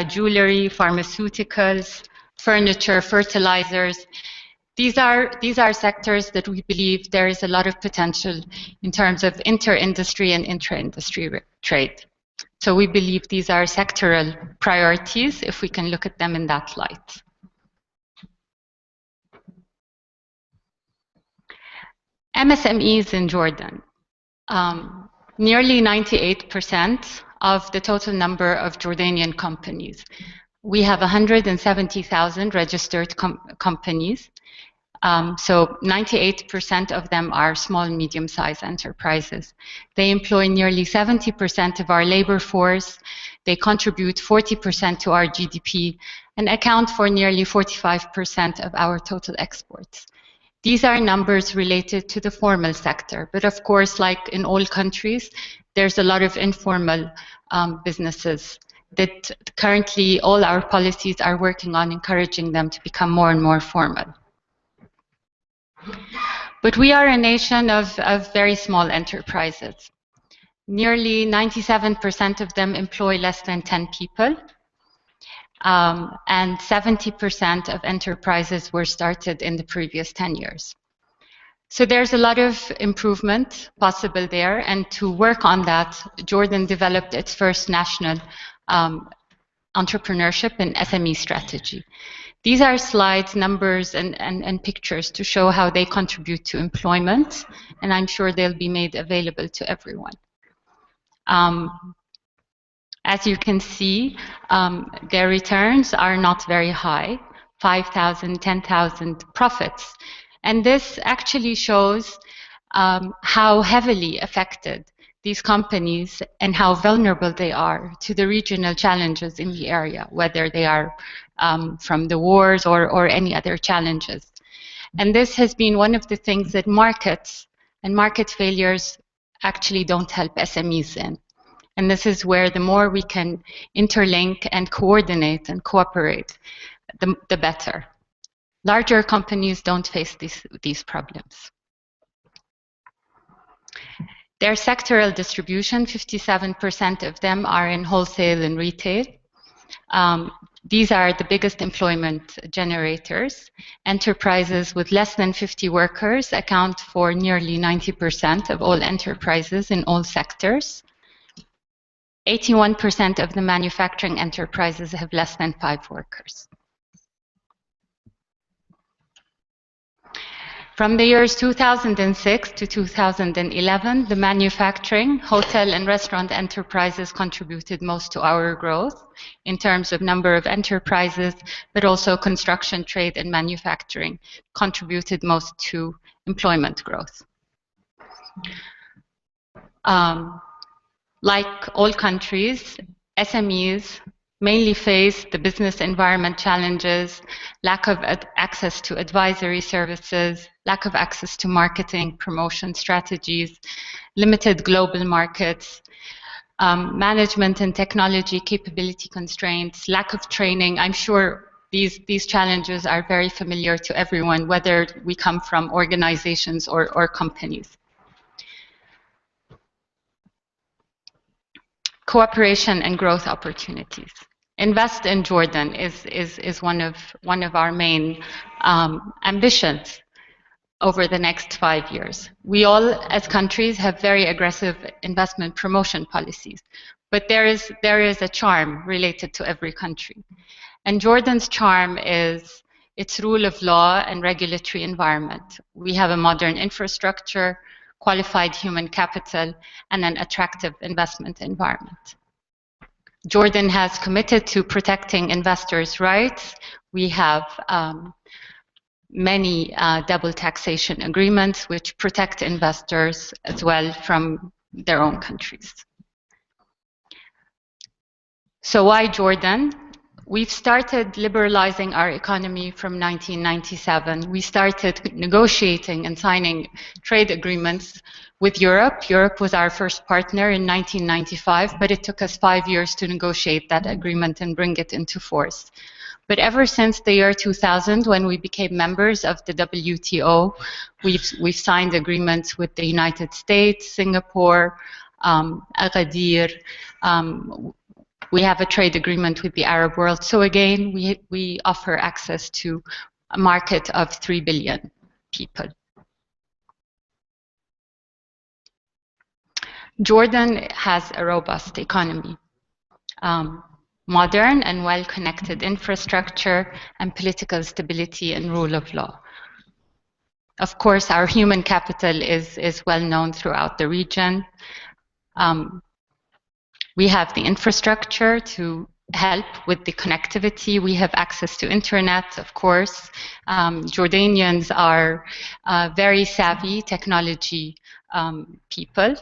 jewelry, pharmaceuticals, furniture, fertilizers. These are sectors that we believe there is a lot of potential in terms of inter-industry and intra-industry trade. So we believe these are sectoral priorities if we can look at them in that light. MSMEs in Jordan. Nearly 98% of the total number of Jordanian companies. We have 170,000 registered companies. So 98% of them are small and medium-sized enterprises. They employ nearly 70% of our labor force. They contribute 40% to our GDP and account for nearly 45% of our total exports. These are numbers related to the formal sector, but of course, like in all countries, there's a lot of informal businesses that currently all our policies are working on encouraging them to become more and more formal. But we are a nation of very small enterprises. Nearly 97% of them employ less than 10 people. And 70% of enterprises were started in the previous 10 years. So there's a lot of improvement possible there, and to work on that, Jordan developed its first national entrepreneurship and SME strategy. These are slides, numbers, and pictures to show how they contribute to employment, and I'm sure they'll be made available to everyone. As you can see, their returns are not very high, 5,000, 10,000 profits. And this actually shows how heavily affected these companies and how vulnerable they are to the regional challenges in the area, whether they are from the wars or any other challenges. And this has been one of the things that markets and market failures actually don't help SMEs in. And this is where the more we can interlink and coordinate and cooperate, the better. Larger companies don't face these problems. Their sectoral distribution, 57% of them are in wholesale and retail. These are the biggest employment generators. Enterprises with less than 50 workers account for nearly 90% of all enterprises in all sectors. 81% of the manufacturing enterprises have less than 5 workers. From the years 2006 to 2011, the manufacturing, hotel, and restaurant enterprises contributed most to our growth in terms of number of enterprises, but also construction, trade, and manufacturing contributed most to employment growth. Like all countries, SMEs mainly face the business environment challenges, lack of access to advisory services, lack of access to marketing, promotion strategies, limited global markets, management and technology capability constraints, lack of training. I'm sure these challenges are very familiar to everyone, whether we come from organizations or companies. Cooperation and growth opportunities. Invest in Jordan is one of our main ambitions over the next 5 years. We all, as countries, have very aggressive investment promotion policies, but there is a charm related to every country. And Jordan's charm is its rule of law and regulatory environment. We have a modern infrastructure, qualified human capital, and an attractive investment environment. Jordan has committed to protecting investors' rights. We have many double taxation agreements which protect investors as well from their own countries. So why Jordan? We've started liberalizing our economy from 1997. We started negotiating and signing trade agreements with Europe. Europe was our first partner in 1995, but it took us 5 years to negotiate that agreement and bring it into force. But ever since the year 2000, when we became members of the WTO, we've signed agreements with the United States, Singapore, Agadir. We have a trade agreement with the Arab world. So again, we offer access to a market of 3 billion people. Jordan has a robust economy, modern and well-connected infrastructure, and political stability and rule of law. Of course, our human capital is well known throughout the region. We have the infrastructure to help with the connectivity. We have access to internet, of course. Jordanians are very savvy technology people.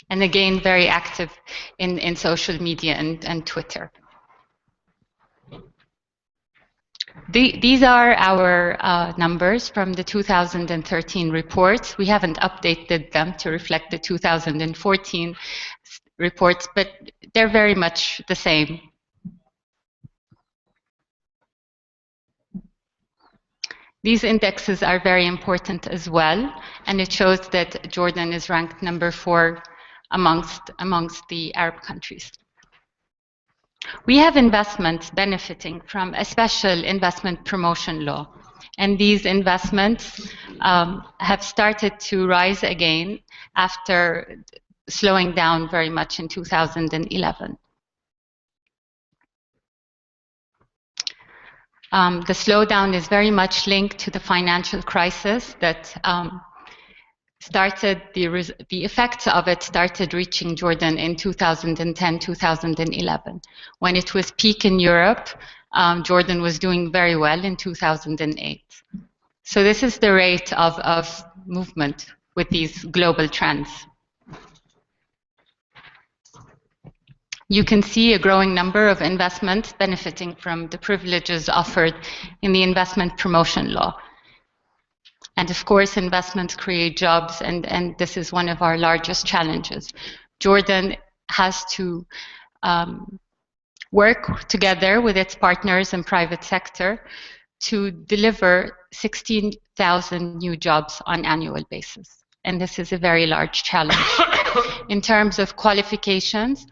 And again, very active in social media and Twitter. These are our numbers from the 2013 reports. We haven't updated them to reflect the 2014 reports, but they're very much the same. These indexes are very important as well, and it shows that Jordan is ranked number 4 amongst the Arab countries. We have investments benefiting from a special investment promotion law, and these investments have started to rise again after slowing down very much in 2011. The slowdown is very much linked to the financial crisis that started, the effects of it started reaching Jordan in 2010, 2011. When it was peak in Europe, Jordan was doing very well in 2008. So this is the rate of movement with these global trends. You can see a growing number of investments benefiting from the privileges offered in the investment promotion law. And of course, investments create jobs, and this is one of our largest challenges. Jordan has to work together with its partners and private sector to deliver 16,000 new jobs on an annual basis. And this is a very large challenge. In terms of qualifications,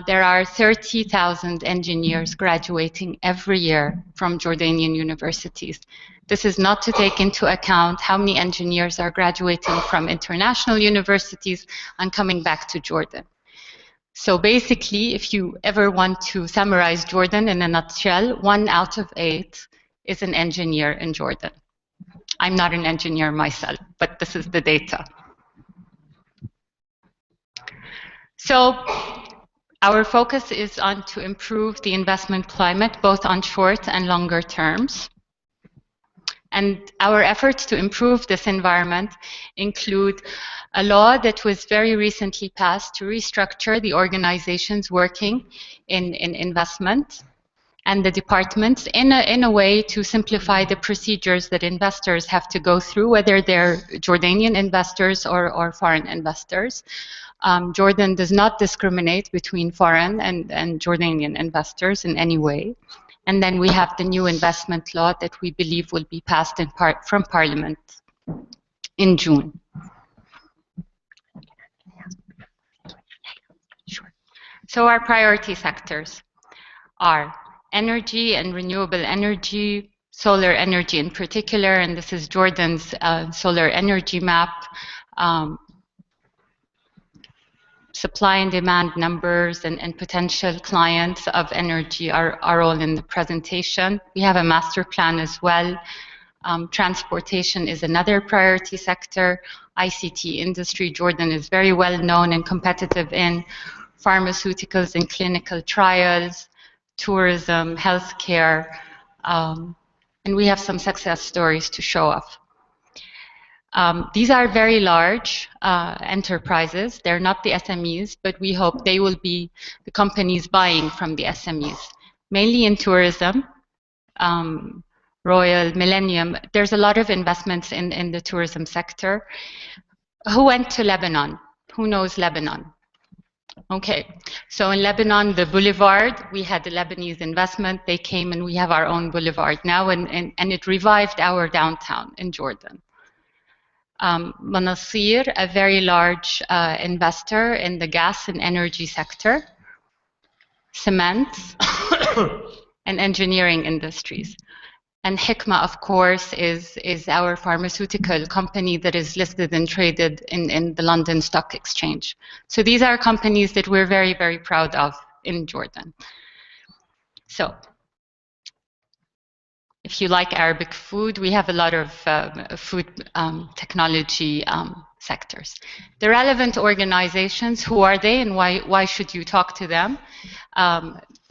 there are 30,000 engineers graduating every year from Jordanian universities. This is not to take into account how many engineers are graduating from international universities and coming back to Jordan. So basically, if you ever want to summarize Jordan in a nutshell, 1 out of 8 is an engineer in Jordan. I'm not an engineer myself, but this is the data. So our focus is on to improve the investment climate, both on short and longer terms. And our efforts to improve this environment include a law that was very recently passed to restructure the organizations working in investment and the departments in a way to simplify the procedures that investors have to go through, whether they're Jordanian investors or foreign investors. Jordan does not discriminate between foreign and Jordanian investors in any way. And then we have the new investment law that we believe will be passed from Parliament in June. So our priority sectors are energy and renewable energy, solar energy in particular, and this is Jordan's solar energy map. Supply and demand numbers and potential clients of energy are all in the presentation. We have a master plan as well. Transportation is another priority sector. ICT industry, Jordan is very well known and competitive in. Pharmaceuticals and clinical trials, tourism, healthcare, and we have some success stories to show off. These are very large enterprises. They're not the SMEs, but we hope they will be the companies buying from the SMEs, mainly in tourism, Royal, Millennium. There's a lot of investments in the tourism sector. Who went to Lebanon? Who knows Lebanon? Okay, so in Lebanon, the boulevard, we had the Lebanese investment. They came and we have our own boulevard now, and it revived our downtown in Jordan. Manasir, a very large investor in the gas and energy sector, cement, and engineering industries. And Hikma, of course, is our pharmaceutical company that is listed and traded in the London Stock Exchange. So these are companies that we're very, very proud of in Jordan. So if you like Arabic food, we have a lot of food technology sectors. The relevant organizations, who are they and why should you talk to them?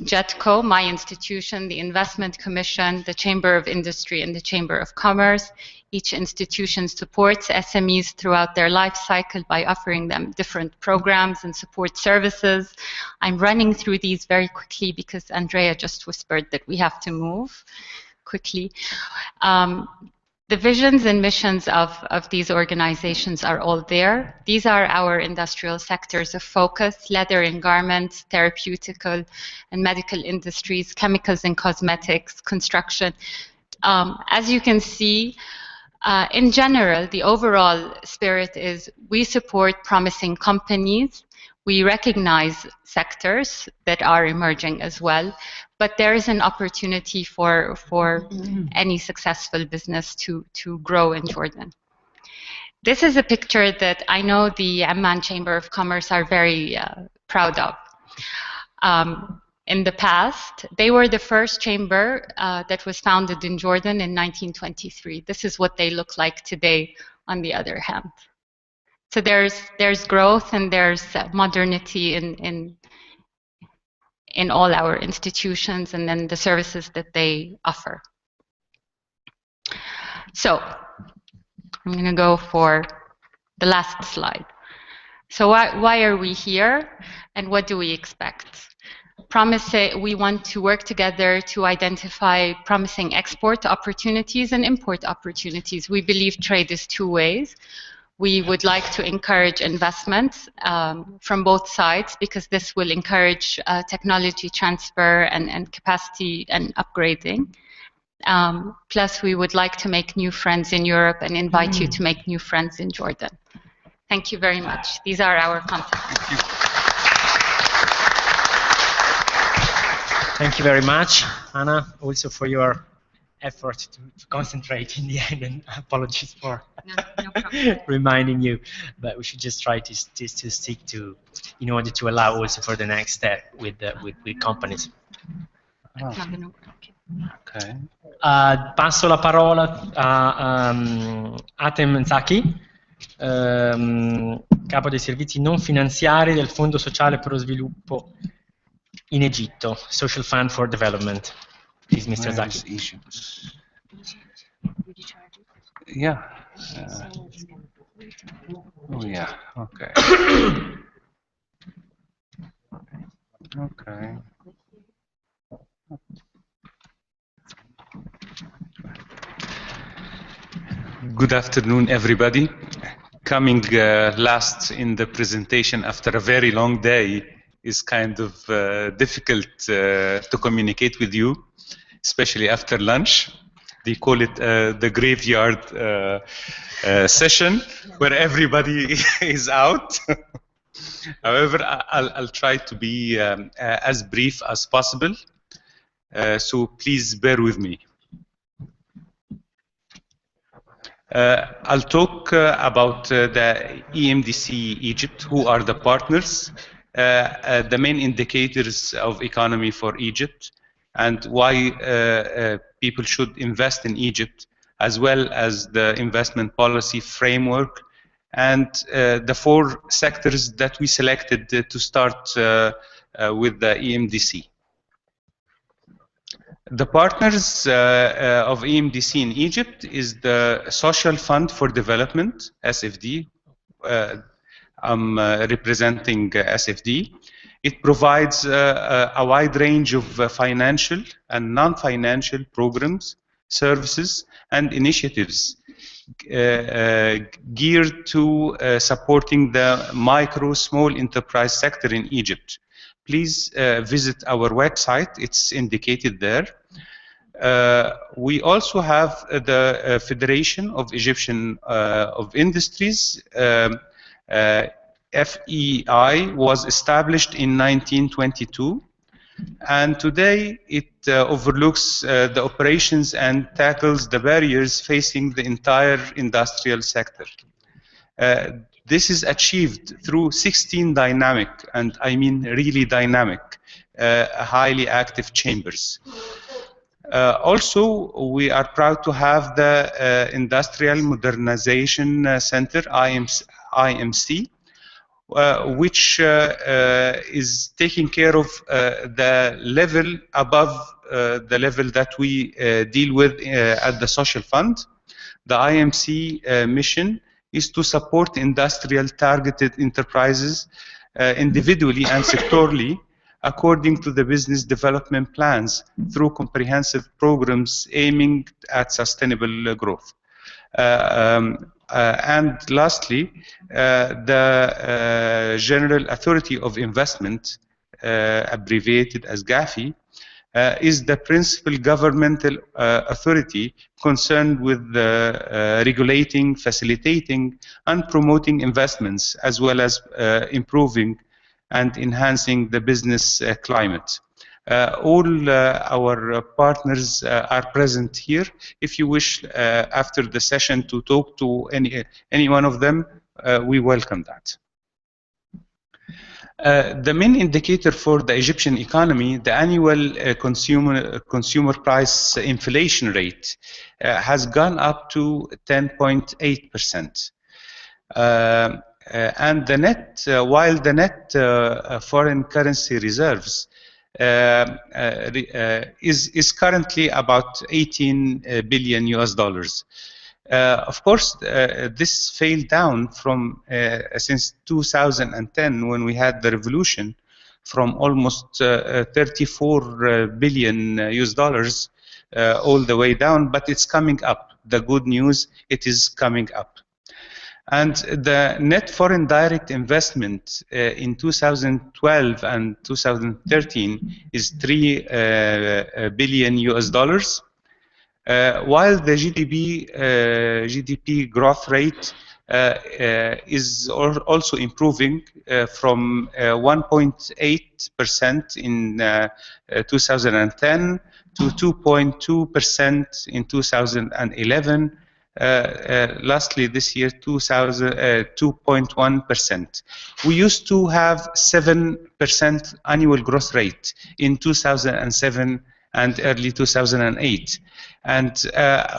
JETCO, my institution, the Investment Commission, the Chamber of Industry, and the Chamber of Commerce. Each institution supports SMEs throughout their life cycle by offering them different programs and support services. I'm running through these very quickly because Andrea just whispered that we have to move quickly. The visions and missions of these organizations are all there. These are our industrial sectors of focus: leather and garments, therapeutical and medical industries, chemicals and cosmetics, construction. As you can see, in general, the overall spirit is we support promising companies. We recognize sectors that are emerging as well, but there is an opportunity for any successful business to grow in Jordan. This is a picture that I know the Amman Chamber of Commerce are very proud of. In the past, they were the first chamber that was founded in Jordan in 1923. This is what they look like today, on the other hand. So there's growth and there's modernity in all our institutions and then the services that they offer. So I'm going to go for the last slide. So why are we here and what do we expect? We want to work together to identify promising export opportunities and import opportunities. We believe trade is two ways. We would like to encourage investments from both sides, because this will encourage technology transfer and capacity and upgrading. Plus, we would like to make new friends in Europe and invite you to make new friends in Jordan. Thank you very much. These are our contacts. Thank you. Thank you very much, Anna, also for your effort to concentrate in the end, and apologies for reminding you, but we should just try to stick to, in order to allow also for the next step with companies. Oh. Okay. Passo la parola a Atem Zaki, capo dei servizi non finanziari del Fondo Sociale per lo Sviluppo in Egitto, Social Fund for Development. Please, Mr. Zaki. Yeah. Oh, yeah. Okay. Okay. Good afternoon, everybody. Coming last in the presentation after a very long day is kind of difficult to communicate with you, especially after lunch. They call it the graveyard session, where everybody is out. However, I'll try to be as brief as possible, so please bear with me. I'll talk about the EMDC Egypt, who are the partners, the main indicators of economy for Egypt, and why people should invest in Egypt, as well as the investment policy framework, and the 4 sectors that we selected to start with the EMDC. The partners of EMDC in Egypt is the Social Fund for Development, SFD. I'm representing SFD. It provides a wide range of financial and non-financial programs, services, and initiatives geared to supporting the micro, small enterprise sector in Egypt. Please visit our website, it's indicated there. We also have the Federation of Egyptian of Industries. FEI was established in 1922, and today it overlooks the operations and tackles the barriers facing the entire industrial sector. This is achieved through 16 dynamic, and I mean really dynamic, highly active chambers. Also, we are proud to have the Industrial Modernization Center, IMC, which is taking care of the level above the level that we deal with at the Social Fund. The IMC mission is to support industrial targeted enterprises individually and sectorally according to the business development plans through comprehensive programs aiming at sustainable growth. And lastly, the General Authority of Investment, abbreviated as GAFI, is the principal governmental authority concerned with regulating, facilitating, and promoting investments, as well as improving and enhancing the business climate. All our partners are present here. If you wish, after the session, to talk to any one of them, we welcome that. The main indicator for the Egyptian economy, the annual consumer price inflation rate, has gone up to 10.8%. And the net, while the net foreign currency reserves is currently about 18 billion US dollars. Of course, this fell down from since 2010, when we had the revolution, from almost 34 billion US dollars all the way down, but it's coming up. The good news, it is coming up. And the net foreign direct investment in 2012 and 2013 is $3 billion US dollars, while the GDP growth rate is also improving from 1.8% in 2010 to 2.2% in 2011. Lastly, this year, 2.1%. We used to have 7% annual growth rate in 2007 and early 2008. And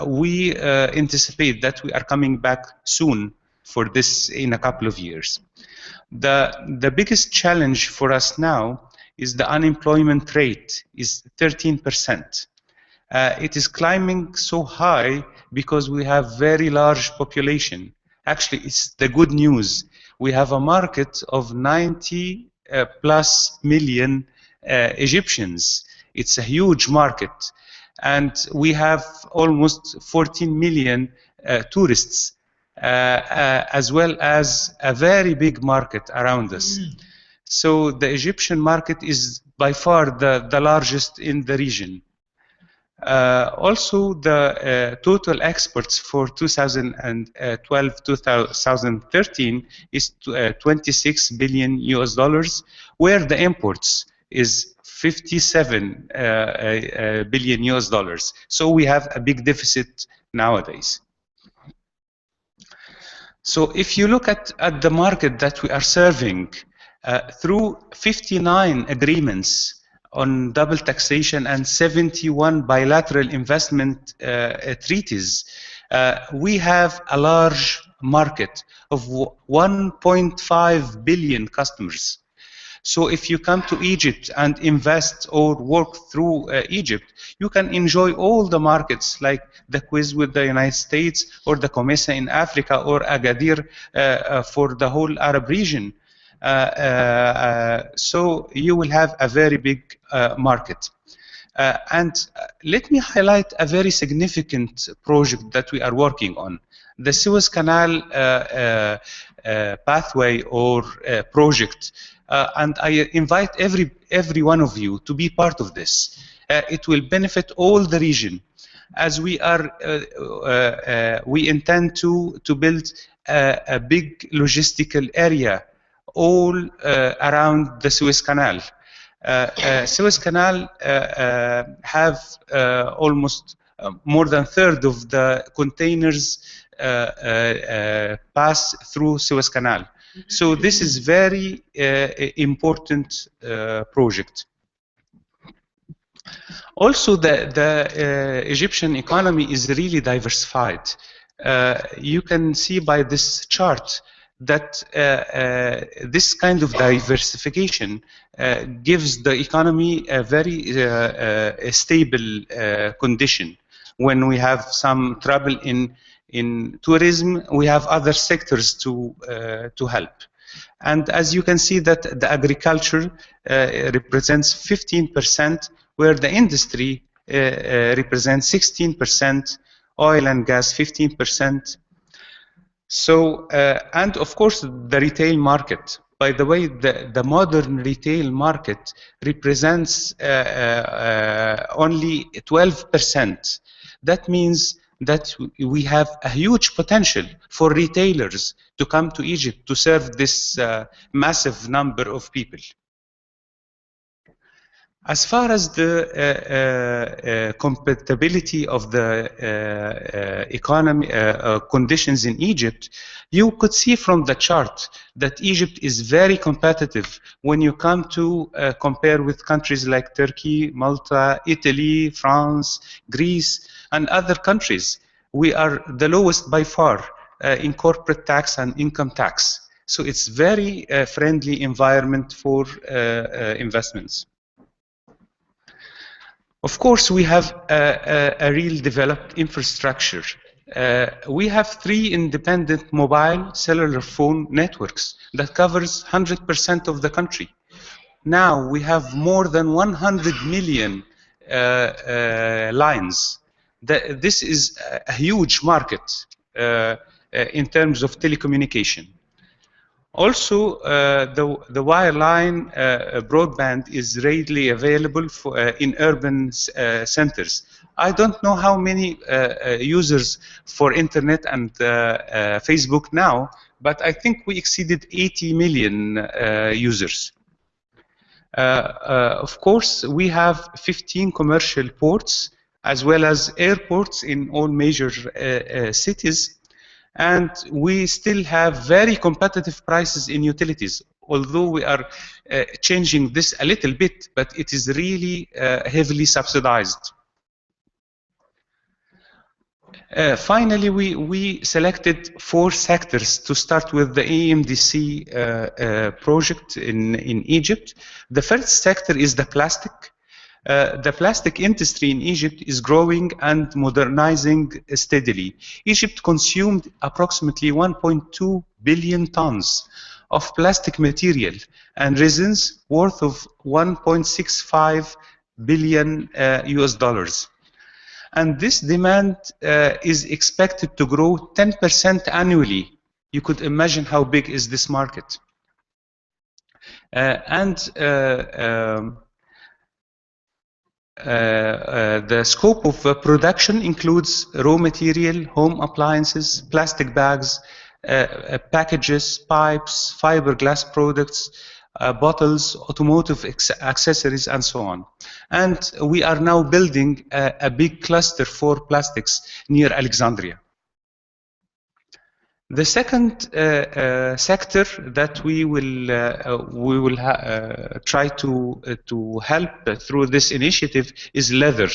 we anticipate that we are coming back soon for this in a couple of years. The biggest challenge for us now is the unemployment rate is 13%. It is climbing so high because we have very large population. Actually, it's the good news. We have a market of 90 plus million Egyptians. It's a huge market. And we have almost 14 million tourists, as well as a very big market around us. So the Egyptian market is by far the largest in the region. Also, the total exports for 2012-2013 is 26 billion US dollars, where the imports is 57 billion US dollars. So we have a big deficit nowadays. So if you look at the market that we are serving, through 59 agreements on double taxation and 71 bilateral investment treaties, we have a large market of 1.5 billion customers. So if you come to Egypt and invest or work through Egypt, you can enjoy all the markets like the Quiz with the United States or the COMESA in Africa or Agadir for the whole Arab region. So you will have a very big market. And let me highlight a very significant project that we are working on. The Suez Canal pathway or project. And I invite every one of you to be part of this. It will benefit all the region, as we are. We intend to build a big logistical area all around the Suez Canal. Suez Canal have almost more than a third of the containers pass through Suez Canal. So this is very important project. Also, the Egyptian economy is really diversified. You can see by this chart that this kind of diversification gives the economy a very stable condition. When we have some trouble in tourism, we have other sectors to help. And as you can see that the agriculture represents 15%, where the industry represents 16%, oil and gas 15%. So, and of course, the retail market. By the way, the modern retail market represents only 12%. That means that we have a huge potential for retailers to come to Egypt to serve this massive number of people. As far as the compatibility of the economy conditions in Egypt, you could see from the chart that Egypt is very competitive when you come to compare with countries like Turkey, Malta, Italy, France, Greece, and other countries. We are the lowest by far in corporate tax and income tax. So it's very friendly environment for investments. Of course, we have a real developed infrastructure. We have 3 independent mobile cellular phone networks that covers 100% of the country. Now we have more than 100 million lines. This is a huge market. in terms of telecommunication. Also, the wireline broadband is readily available for, in urban centers. I don't know how many users for internet and Facebook now, but I think we exceeded 80 million users. Of course, we have 15 commercial ports as well as airports in all major cities. And we still have very competitive prices in utilities, although we are changing this a little bit, but it is really heavily subsidized. Finally, we selected 4 sectors to start with the EMDC project in Egypt. The first sector is the plastic. The plastic industry in Egypt is growing and modernizing steadily. Egypt consumed approximately 1.2 billion tons of plastic material and resins worth of 1.65 billion US dollars. And this demand is expected to grow 10% annually. You could imagine how big is this market. The scope of production includes raw material, home appliances, plastic bags, packages, pipes, fiberglass products, bottles, automotive accessories, and so on. And we are now building a big cluster for plastics near Alexandria. The second sector that we will try to help through this initiative is leather.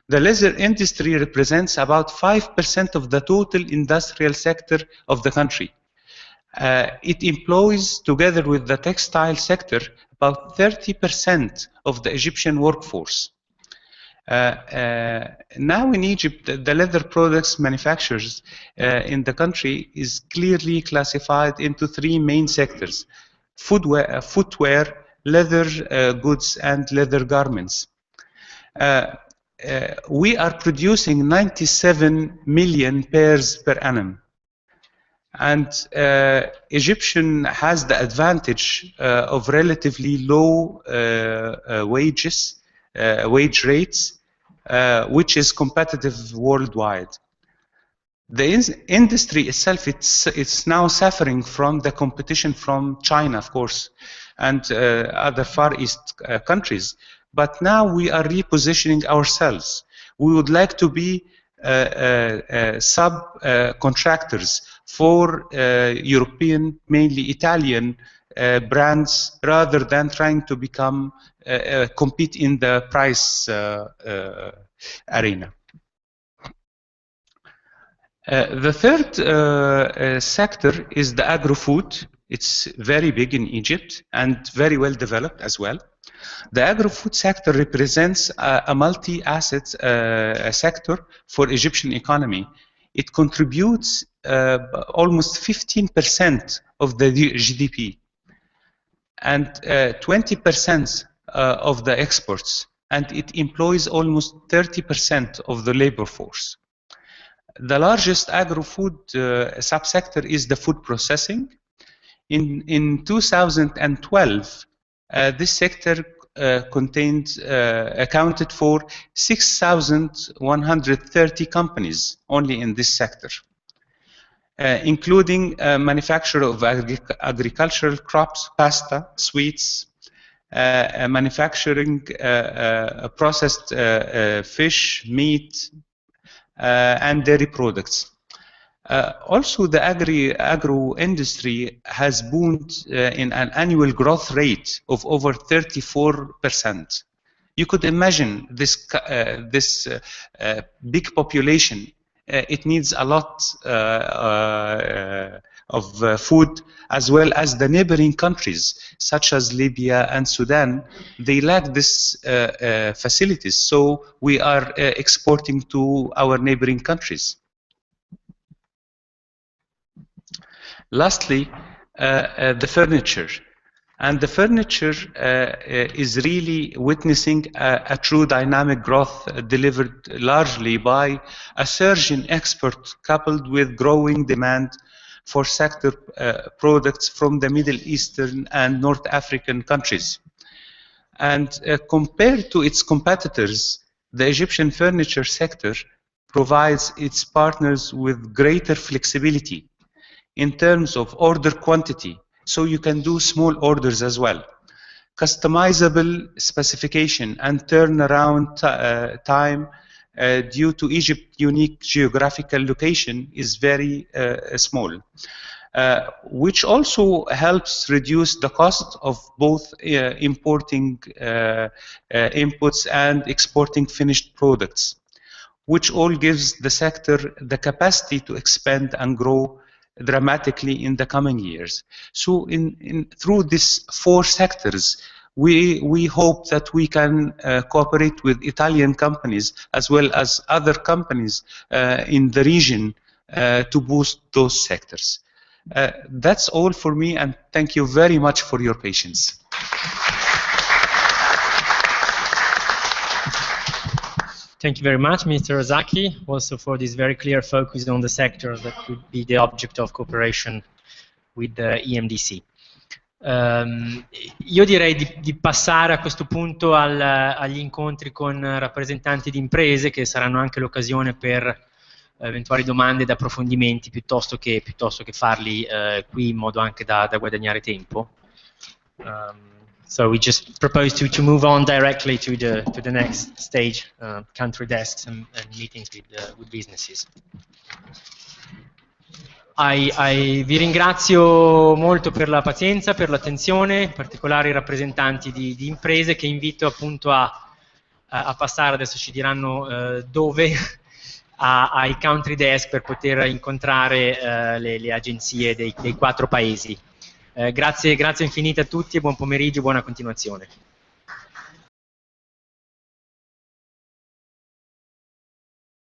The leather industry represents about 5% of the total industrial sector of the country. It employs, together with the textile sector, about 30% of the Egyptian workforce. Now in Egypt, the leather products manufacturers in the country is clearly classified into 3 main sectors: footwear, leather goods, and leather garments. We are producing 97 million pairs per annum. And Egyptian has the advantage of relatively low wage rates, which is competitive worldwide. The industry itself, it's now suffering from the competition from China, of course, and other Far East countries. But now we are repositioning ourselves. We would like to be subcontractors for European, mainly Italian brands, rather than trying to become compete in the price arena. The third sector is the agro-food. It's very big in Egypt and very well developed as well. The agro-food sector represents a multi-asset sector for Egyptian economy. It contributes almost 15% of the GDP and 20% of the exports, and it employs almost 30% of the labor force. The largest agro-food subsector is the food processing. In 2012, this sector accounted for 6,130 companies only in this sector, including manufacture of agricultural crops, pasta, sweets, manufacturing processed fish, meat, and dairy products. Also, the agro industry has boomed in an annual growth rate of over 34%. You could imagine this big population. It needs a lot of food, as well as the neighboring countries, such as Libya and Sudan. They lack these facilities, so we are exporting to our neighboring countries. Lastly, the furniture. And the furniture is really witnessing a true dynamic growth delivered largely by a surge in export coupled with growing demand for sector products from the Middle Eastern and North African countries. And compared to its competitors, the Egyptian furniture sector provides its partners with greater flexibility in terms of order quantity, so you can do small orders as well. Customizable specification and turnaround time due to Egypt's unique geographical location is very small, which also helps reduce the cost of both importing inputs and exporting finished products, which all gives the sector the capacity to expand and grow dramatically in the coming years. So through these 4 sectors, we hope that we can cooperate with Italian companies as well as other companies in the region to boost those sectors. That's all for me, and thank you very much for your patience. Thank you very much, Mr. Ozaki, also for this very clear focus on the sectors that could be the object of cooperation with the EMDC. Io direi di passare a questo punto agli incontri con rappresentanti di imprese, che saranno anche l'occasione per eventuali domande ed approfondimenti, piuttosto che farli qui in modo anche da guadagnare tempo. So we just propose to move on directly to the next stage, country desks and meetings with businesses. Vi ringrazio molto per la pazienza, per l'attenzione, in particolare i rappresentanti di imprese, che invito appunto a passare, adesso ci diranno dove, ai country desk per poter incontrare le agenzie dei 4 paesi. Grazie infinite a tutti e buon pomeriggio e buona continuazione.